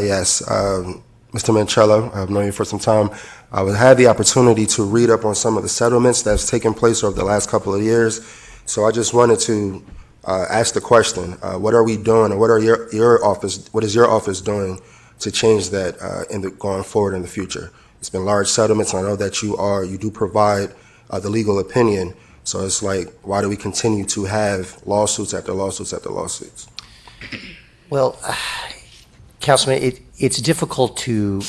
Yes. Mr. Mancello, I've known you for some time. I had the opportunity to read up on some of the settlements that's taken place over the last couple of years. So I just wanted to ask the question, what are we doing, or what is your office doing to change that going forward in the future? It's been large settlements, and I know that you do provide the legal opinion. So it's like, why do we continue to have lawsuits after lawsuits after lawsuits? Well, Councilman, it's difficult to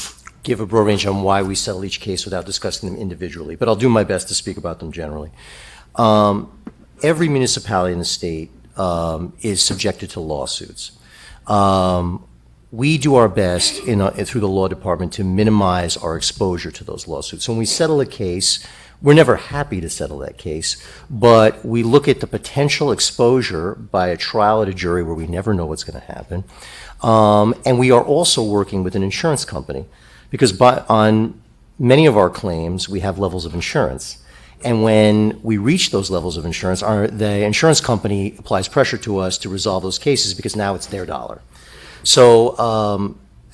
give a broad range on why we settle each case without discussing them individually, but I'll do my best to speak about them generally. Every municipality in the state is subjected to lawsuits. We do our best through the law department to minimize our exposure to those lawsuits. When we settle a case, we're never happy to settle that case, but we look at the potential exposure by a trial at a jury where we never know what's going to happen. And we are also working with an insurance company because on many of our claims, we have levels of insurance. And when we reach those levels of insurance, the insurance company applies pressure to us to resolve those cases because now it's their dollar. So,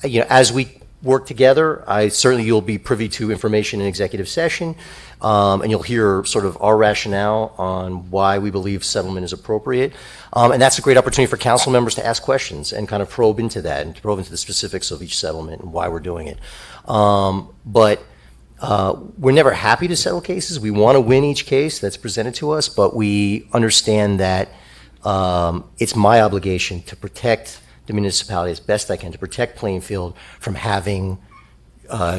as we work together, you'll be privy to information in executive session, and you'll hear sort of our rationale on why we believe settlement is appropriate. And that's a great opportunity for council members to ask questions and kind of probe into that and to probe into the specifics of each settlement and why we're doing it. But we're never happy to settle cases. We want to win each case that's presented to us, but we understand that it's my obligation to protect the municipality as best I can, to protect Plainfield from having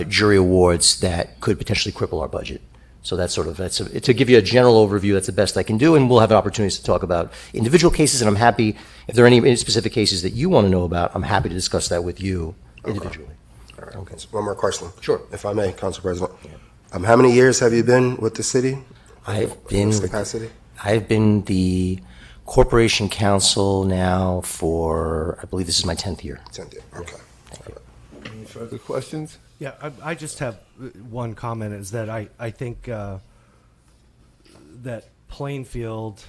jury awards that could potentially cripple our budget. So to give you a general overview, that's the best I can do, and we'll have opportunities to talk about individual cases, and I'm happy, if there are any specific cases that you want to know about, I'm happy to discuss that with you individually. All right. Okay. One more question. Sure. If I may, Council President. Yeah. How many years have you been with the city? I've been the corporation counsel now for, I believe this is my 10th year. 10th year, okay. Any further questions? Yeah, I just have one comment, is that I think that Plainfield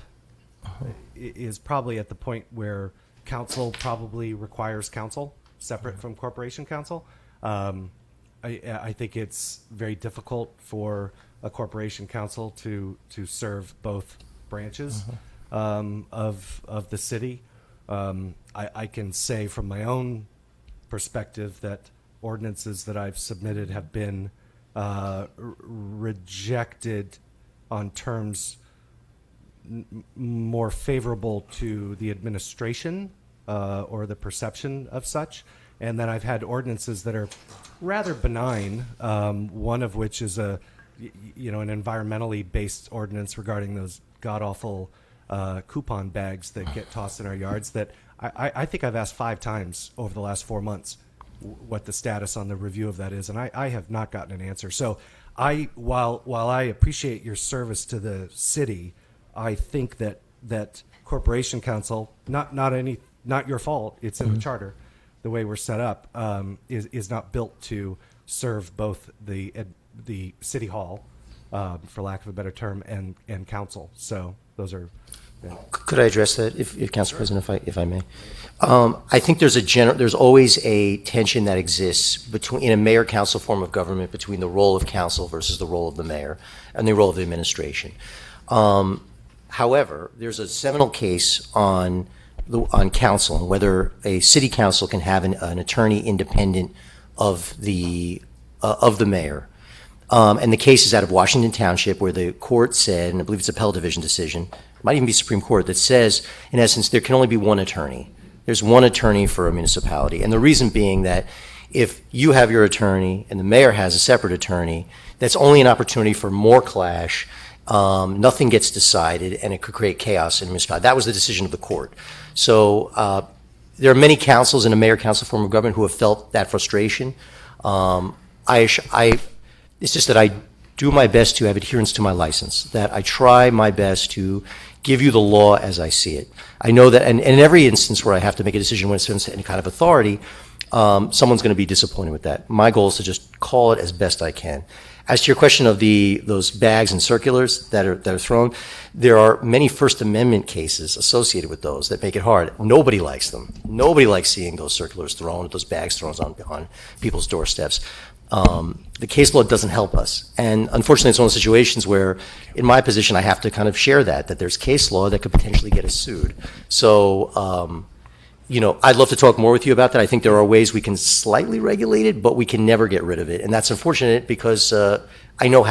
is probably at the point where council probably requires counsel separate from corporation counsel. I think it's very difficult for a corporation counsel to serve both branches of the city. I can say from my own perspective that ordinances that I've submitted have been rejected on terms more favorable to the administration or the perception of such. And then I've had ordinances that are rather benign, one of which is an environmentally based ordinance regarding those god-awful coupon bags that get tossed in our yards that I think I've asked 5 times over the last 4 months what the status on the review of that is, and I have not gotten an answer. So while I appreciate your service to the city, I think that corporation counsel, not your fault, it's in the charter, the way we're set up, is not built to serve both the city hall for lack of a better term, and counsel. So those are. Yeah. Could I address that, if Council President, if I may? I think there's always a tension that exists in a mayor-council form of government between the role of council versus the role of the mayor and the role of the administration. However, there's a seminal case on council and whether a city council can have an attorney independent of the mayor. And the case is out of Washington Township, where the court said, and I believe it's an appellate division decision, might even be Supreme Court, that says, in essence, there can only be one attorney. There's one attorney for a municipality. And the reason being that if you have your attorney and the mayor has a separate attorney, that's only an opportunity for more clash. Nothing gets decided, and it could create chaos in a municipality. That was the decision of the court. So there are many councils in a mayor-council form of government who have felt that frustration. It's just that I do my best to have adherence to my license, that I try my best to give you the law as I see it. I know that, and in every instance where I have to make a decision when it's any kind of authority, someone's going to be disappointed with that. My goal is to just call it as best I can. As to your question of those bags and circulars that are thrown, there are many First Amendment cases associated with those that make it hard. Nobody likes them. Nobody likes seeing those circulars thrown, those bags thrown on people's doorsteps. The case law doesn't help us. And unfortunately, it's one of those situations where, in my position, I have to kind of share that there's case law that could potentially get us sued. So, I'd love to talk more with you about that. I think there are ways we can slightly regulate it, but we can never get rid of it. And that's unfortunate because I know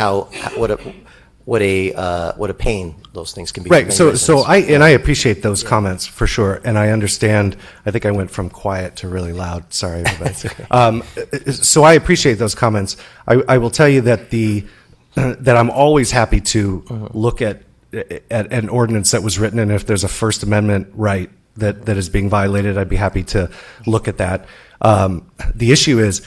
what a pain those things can be. Right. So I appreciate those comments for sure, and I understand. I think I went from quiet to really loud. Sorry, everybody. So I appreciate those comments. I will tell you that that I'm always happy to look at an ordinance that was written, and if there's a First Amendment right that is being violated, I'd be happy to look at that. The issue is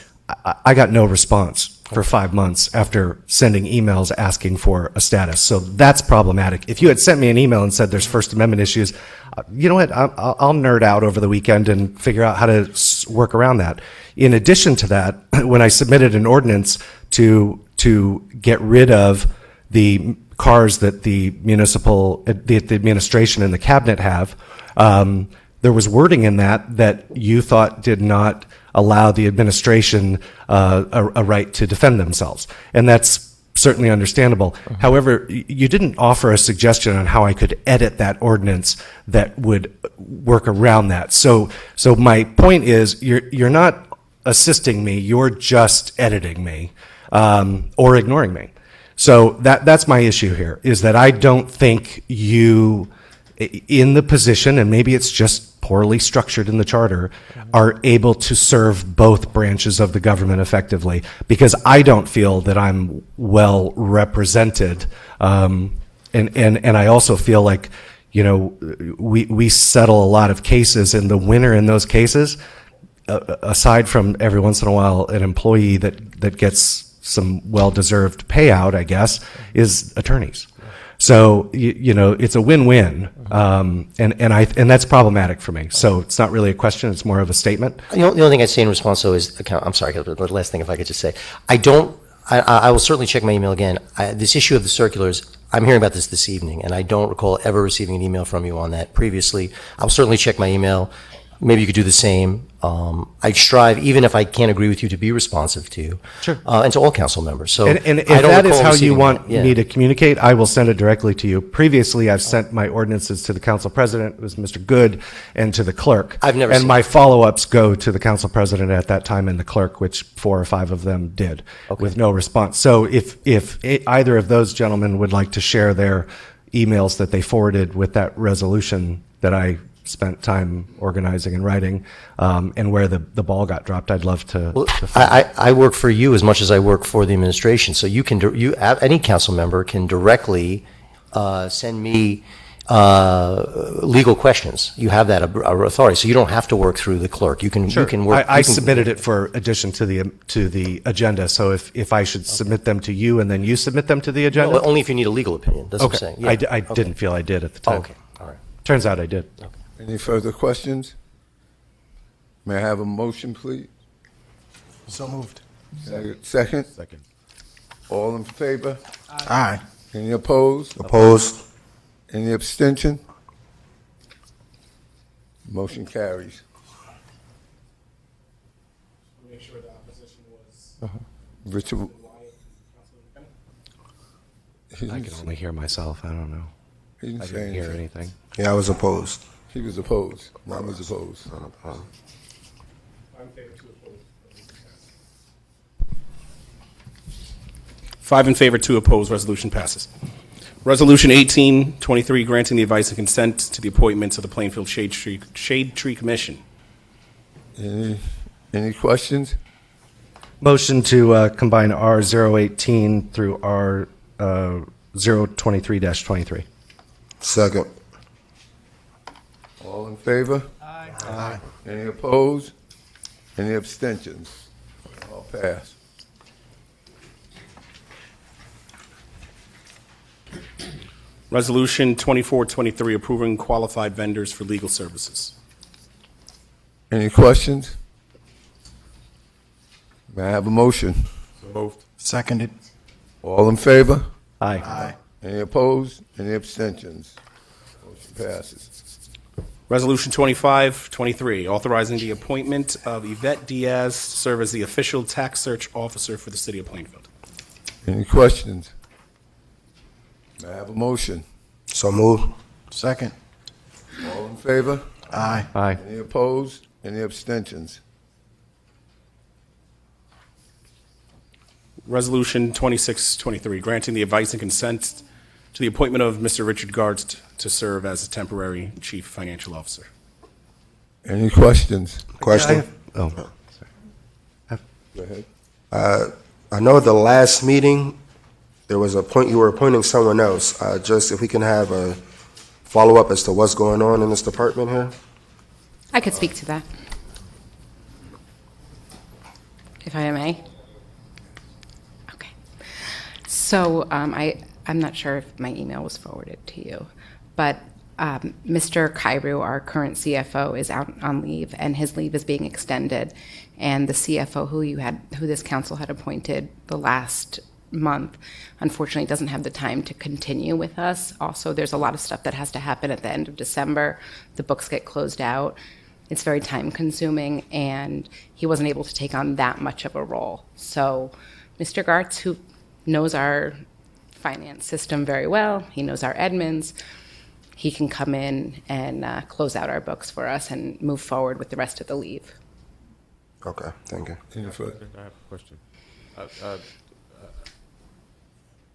I got no response for 5 months after sending emails asking for a status. So that's problematic. If you had sent me an email and said there's First Amendment issues, you know what, I'll nerd out over the weekend and figure out how to work around that. In addition to that, when I submitted an ordinance to get rid of the cars that the administration and the cabinet have, there was wording in that you thought did not allow the administration a right to defend themselves. And that's certainly understandable. However, you didn't offer a suggestion on how I could edit that ordinance that would work around that. So my point is, you're not assisting me, you're just editing me, or ignoring me. So that's my issue here, is that I don't think you, in the position, and maybe it's just poorly structured in the charter, are able to serve both branches of the government effectively, because I don't feel that I'm well represented. And I also feel like, we settle a lot of cases, and the winner in those cases, aside from every once in a while an employee that gets some well-deserved payout, I guess, is attorneys. So, it's a win-win, and that's problematic for me. So it's not really a question, it's more of a statement. The only thing I'd say in response, though, is, I'm sorry, the last thing, if I could just say, I will certainly check my email again. This issue of the circulars, I'm hearing about this evening, and I don't recall ever receiving an email from you on that previously. I'll certainly check my email. Maybe you could do the same. I strive, even if I can't agree with you, to be responsive to you. Sure. And to all council members. So and if that is how you want me to communicate, I will send it directly to you. Previously, I've sent my ordinances to the council president, it was Mr. Good, and to the clerk. I've never and seen my follow-ups go to the council president at that time and the clerk, which 4 or 5 of them did, with no response. So if either of those gentlemen would like to share their emails that they forwarded with that resolution that I spent time organizing and writing, and where the ball got dropped, I'd love to. Well, I work for you as much as I work for the administration, so any council member can directly send me legal questions. You have that authority, so you don't have to work through the clerk. You can work. I submitted it for addition to the agenda. So if I should submit them to you and then you submit them to the agenda, well, only if you need a legal opinion. That's what I'm saying. Yeah. I didn't feel I did at the time. Okay, all right. Turns out I did. Okay. Any further questions? May I have a motion, please? So moved. Second? Second. All in favor? Aye. Any opposed? Opposed? Any abstention? Motion carries. Make sure the opposition was. Richard, I can only hear myself. I don't know. he didn't I say didn't hear anything. anything. Yeah, I was opposed. He was opposed. Ron was opposed. I'm in favor, 2 opposed. 5 in favor, 2 opposed. Resolution passes. Resolution 1823, granting the advice and consent to the appointments of the Plainfield Shade Tree Commission. Any questions? Motion to combine R018 through R023-23. Second. All in favor? Aye. Any opposed? Any abstentions? All passed. Resolution 2423, approving qualified vendors for legal services. Any questions? May I have a motion? Moved. Seconded. All in favor? Aye. Aye. Any opposed? Any abstentions? Motion passes. Resolution 2523, authorizing the appointment of Yvette Diaz to serve as the official tax search officer for the city of Plainfield. Any questions? May I have a motion? So moved. Second. All in favor? Aye. Aye. Any opposed? Any abstentions? Resolution 2623, granting the advice and consent to the appointment of Mr. Richard Gartz to serve as a temporary chief financial officer. Any questions? Question? Oh, Go ahead. I know the last meeting, there was a point, you were appointing someone else. Just if we can have a follow-up as to what's going on in this department here? I could speak to that. If I may. Okay. So I'm not sure if my email was forwarded to you, but Mr. Kairu, our current CFO, is out on leave, and his leave is being extended. And the CFO who this council had appointed the last month, unfortunately doesn't have the time to continue with us. Also, there's a lot of stuff that has to happen at the end of December. The books get closed out. It's very time consuming, and he wasn't able to take on that much of a role. So Mr. Gartz, who knows our finance system very well, he knows our admins, he can come in and close out our books for us and move forward with the rest of the leave. Okay, thank you. Any further? I have a question.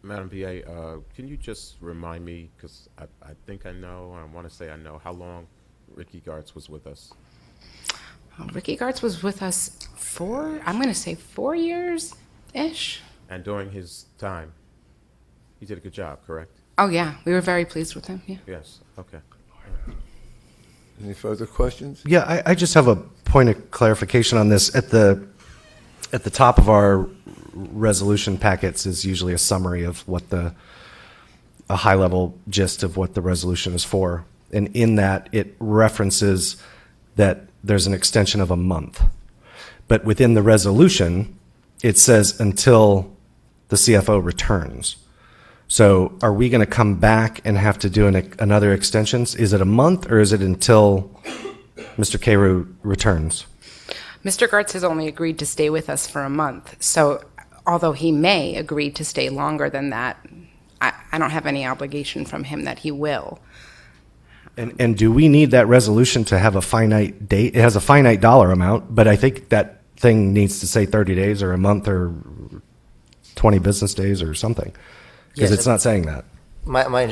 Madam PA, can you just remind me, because I think I know, I want to say I know, how long Ricky Gartz was with us? Ricky Gartz was with us I'm going to say 4 years-ish. And during his time, he did a good job, correct? Oh, yeah. We were very pleased with him, yeah. Yes, okay. Any further questions? Yeah, I just have a point of clarification on this. At the top of our resolution packets is usually a summary of what a high-level gist of what the resolution is for. And in that, it references that there's an extension of a month. But within the resolution, it says until the CFO returns. So are we going to come back and have to do another extension? Is it a month, or is it until Mr. Carew returns? Mr. Gartz has only agreed to stay with us for a month. So although he may agree to stay longer than that, I don't have any obligation from him that he will. And do we need that resolution to have a finite date? It has a finite dollar amount, but I think that thing needs to say 30 days or a month or 20 business days or something, because Yes, it's not saying that.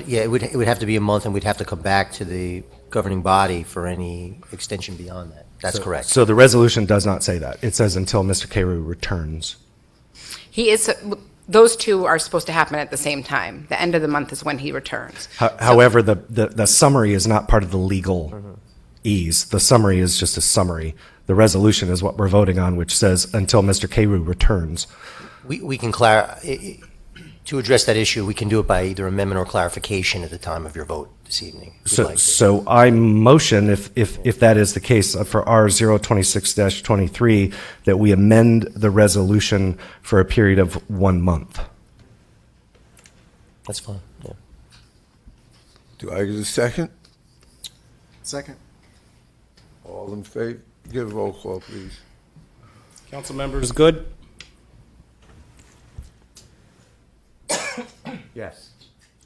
Yeah, it would have to be a month, and we'd have to come back to the governing body for any extension beyond that. That's correct. So the resolution does not say that. It says until Mr. Carew returns. Those two are supposed to happen at the same time. The end of the month is when he returns. However, the summary is not part of the legal ease. The summary is just a summary. The resolution is what we're voting on, which says until Mr. Carew returns. We can to address that issue, we can do it by either amendment or clarification at the time of your vote this evening. if you'd like to. So I motion, if that is the case, for R026-23, that we amend the resolution for a period of 1 month. That's fine, yeah. Do I get a second? Second. All in favor? Give a roll call, please. Council members Good, Yes.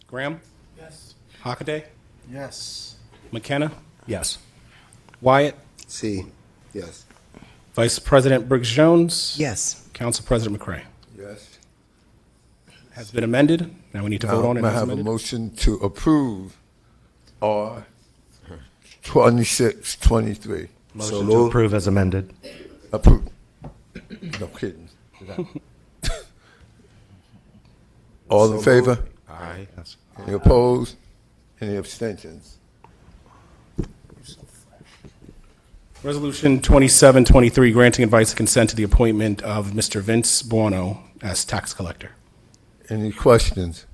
Graham, Yes. Hockaday, Yes. McKenna, yes. Wyatt, C. Yes. Vice President Briggs Jones. Yes. Council President McCray. Yes. Has been amended. Now we need to vote on it May I as have a amended. motion to approve R 2623? Motion moved. to approve as amended. Approve. No kidding. All in favor? Aye. Any opposed? Any abstentions? Resolution 2723, granting advice and consent to the appointment of Mr. Vince Buono as tax collector. Any questions?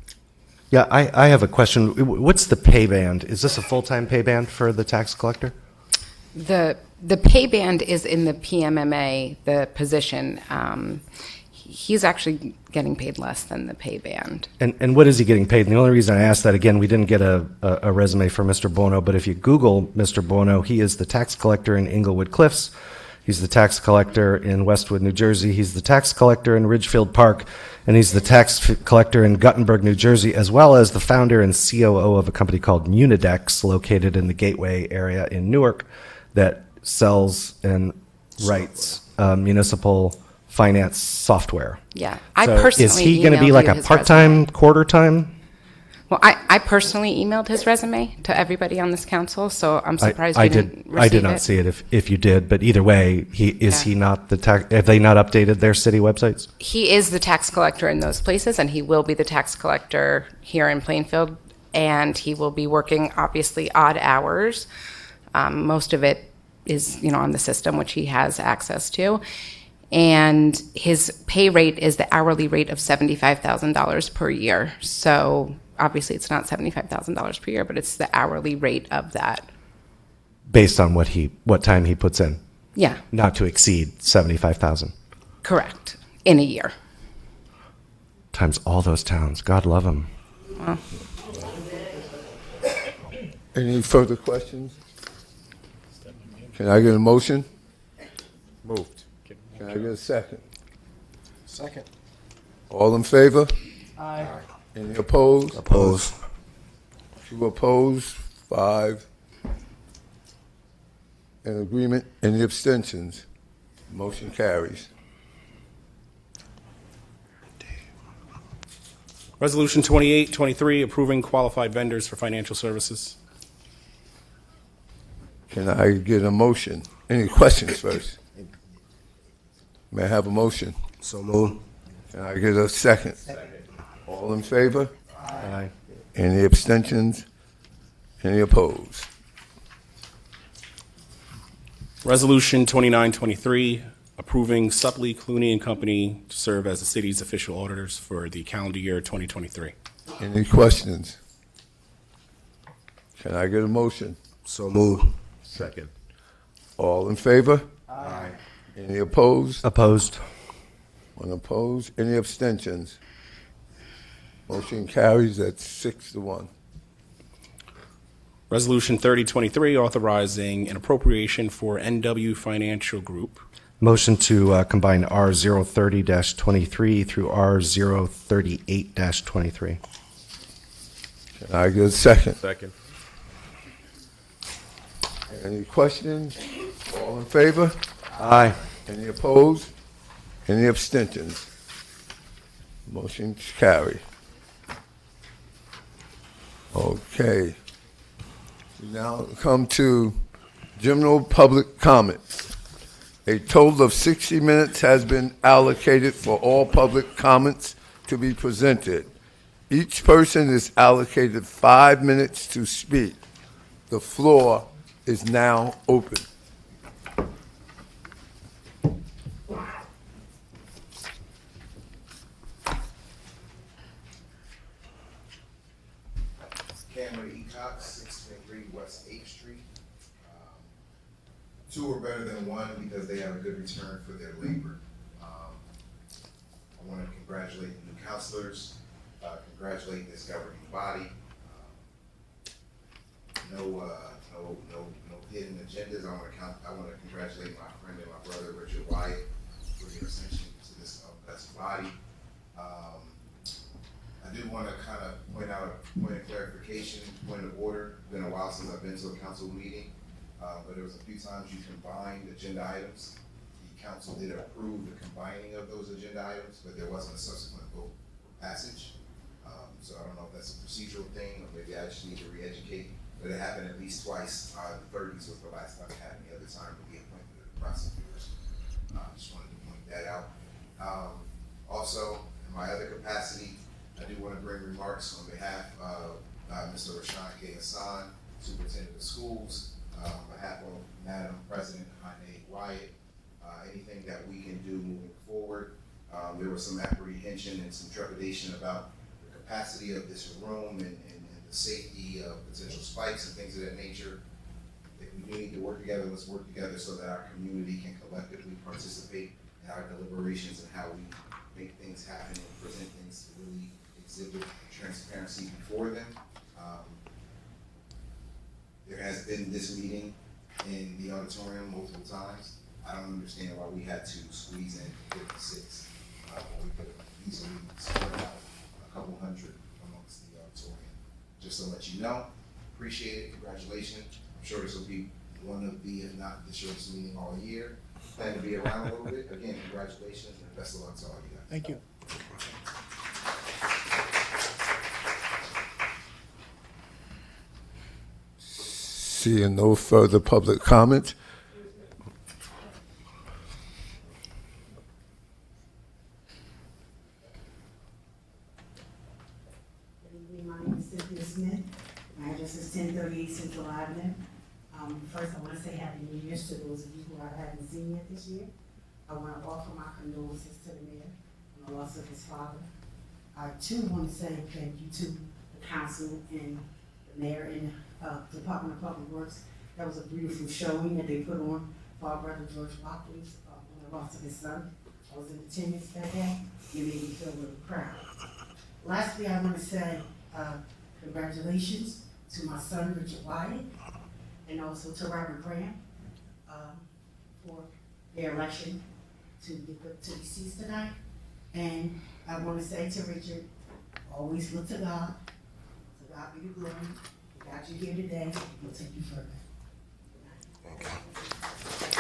Yeah, I have a question. What's the pay band? Is this a full-time pay band for the tax collector? The pay band is in the PMMA, the position. He's actually getting paid less than the pay band. And what is he getting paid? And the only reason I asked that, again, we didn't get a resume for Mr. Bono, but if you Google Mr. Bono, he is the tax collector in Inglewood Cliffs. He's the tax collector in Westwood, New Jersey. He's the tax collector in Ridgefield Park. And he's the tax collector in Guttenberg, New Jersey, as well as the founder and COO of a company called Munidex, located in the Gateway area in Newark, that sells and writes municipal finance software. Yeah, I So personally is he going to be emailed like you a his part-time, resume. quarter-time? Well, I personally emailed his resume to everybody on this council, so I'm surprised you didn't receive I did not see it if you did, but either way, he not the tax, have they not updated their city websites? He is the tax collector in those places, and he will be the tax collector here in Plainfield, and he will be working, obviously, odd hours. Most of it is, on the system, which he has access to. And his pay rate is the hourly rate of $75,000 per year. So obviously it's not $75,000 per year, but it's the hourly rate of that. Based on what time he puts in? Yeah, Not to exceed 75,000. correct, in a year. Times all those towns. God love them. Well, Any further questions? Can I get a motion? Moved. Can I get a second? Second. All in favor? Aye. Any opposed? Opposed. 2 opposed, 5 in agreement. Any abstentions? Motion carries. Resolution 2823, approving qualified vendors for financial services. Can I get a motion? Any questions first? May I have a motion? So moved. Can I get a second? All in favor? Aye. Any abstentions? Any opposed? Resolution 2923, approving Supley, Clooney and Company to serve as the city's official auditors for the calendar year 2023. Any questions? Can I get a motion? So moved. Second. All in favor? Aye. Any opposed? Opposed? 1 opposed. Any abstentions? Motion carries at 6-1. Resolution 3023, authorizing an appropriation for NW Financial Group. Motion to combine R030-23 through R038-23. Can I get a second? Second. Any questions? All in favor? Aye. Any opposed? Any abstentions? Motion carry. Okay. We now come to general public comment. A total of 60 minutes has been allocated for all public comments to be presented. Each person is allocated 5 minutes to speak. The floor is now open. Cameron E. Cox, 623 West 8th Street. 2 are better than 1 because they have a good return for their labor. I want to congratulate the new counselors, congratulate this governing body. No hidden agendas. I want to congratulate my friend and my brother, Richard Wyatt, for your ascension to this august body. I do want to kind of point out a point of clarification, point of order. It's been a while since I've been to a council meeting, but there was a few times you combined agenda items. The council did approve the combining of those agenda items, but there wasn't a subsequent vote for passage. So I don't know if that's a procedural thing, or maybe I just need to re-educate, but it happened at least twice. The 30s was the last time it happened. The other time would be appointment of the prosecutors. Just wanted to point that out. Also, in my other capacity, I do want to bring remarks on behalf of Mr. Rashawn K. Hassan, Superintendent of Schools, on behalf of Madam President Hane Wyatt. Anything that we can do moving forward. There was some apprehension and some trepidation about the capacity of this room and the safety of potential spikes and things of that nature. If we do need to work together, let's work together so that our community can collectively participate in our deliberations and how we make things happen and present things to really exhibit transparency before them. There has been this meeting in the auditorium multiple times. I don't understand why we had to squeeze in 56. We could have easily spread out a couple hundred amongst the auditorium. Just to let you know, appreciate it, congratulations. I'm sure this will be one of the, if not the shortest meeting all year. Plan to be around a little bit. Again, congratulations and best of luck to all you guys. Thank you. Seeing no further public comment, My name is Cynthia Smith. My address is 1038 Central Avenue. First, I want to say Happy New Year to those of you who I haven't seen yet this year. I want to offer my condolences to the mayor on the loss of his father. I too want to say thank you to the council and the mayor and Department of Public Works. That was a beautiful showing that they put on for our brother George Watkins on the loss of his son. I was in attendance that day. It made me feel really proud. Lastly, I want to say congratulations to my son, Richard Wyatt, and also to Robert Graham for their election to be seats tonight. And I want to say to Richard, always look to God. To God be the glory. He got you here today. He'll take you further. Thank you.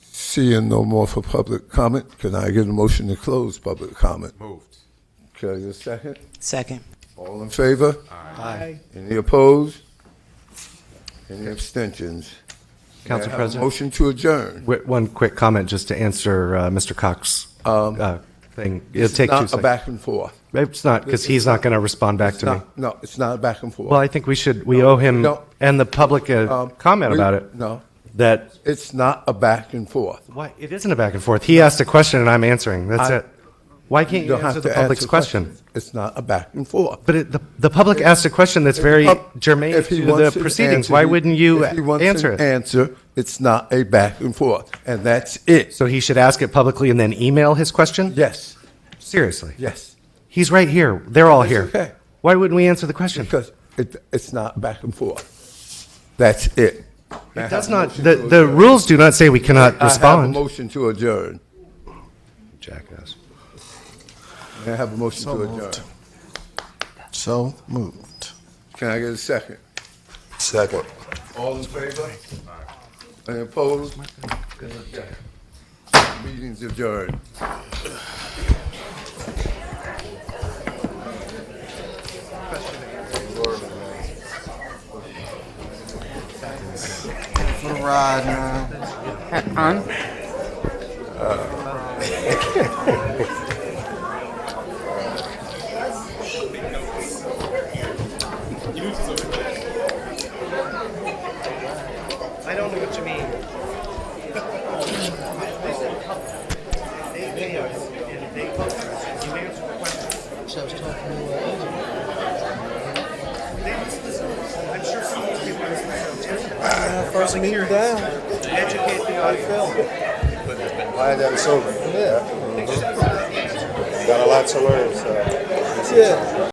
seeing no more for public comment, can I get a motion to close public comment? Moved. Can I get a second? Second. All in favor? Aye. Any opposed? Any abstentions? Council May I have a President? motion to adjourn. One quick comment just to answer Mr. Cox's thing. It'll It's take 2 not a seconds. back and forth. It's not, because he's not going to respond back to me. No, it's not a back and forth. Well, I think we owe him No. and the public a comment about it. No, That, it's not a back and forth. why, it isn't a back and forth. He asked a question and I'm answering. That's I- it. Why can't you don't answer have the to public's answer question? questions. It's not a back and forth. But the public asked a question that's very germane If he to the wants an proceedings. answer, Why wouldn't you if he wants answer an it? answer, it's not a back and forth, and that's it. So he should ask it publicly and then email his question? Yes, Seriously? yes. He's right here. They're all It's here. okay. Why wouldn't we answer the question? Because it's not back and forth. That's it. May I It have does a not, motion the to adjourn? rules do not say we cannot I have a respond. motion to adjourn. Jackass. May I have a motion to adjourn? So moved. Can I get a second? Second. All in favor? Any opposed? Okay. Meeting's adjourned. For the ride, man. On? I don't know what you mean. They answer the question. First year down. Educate me how you feel. Glad that it's over. Yeah. Got a lot to learn, so. Yeah.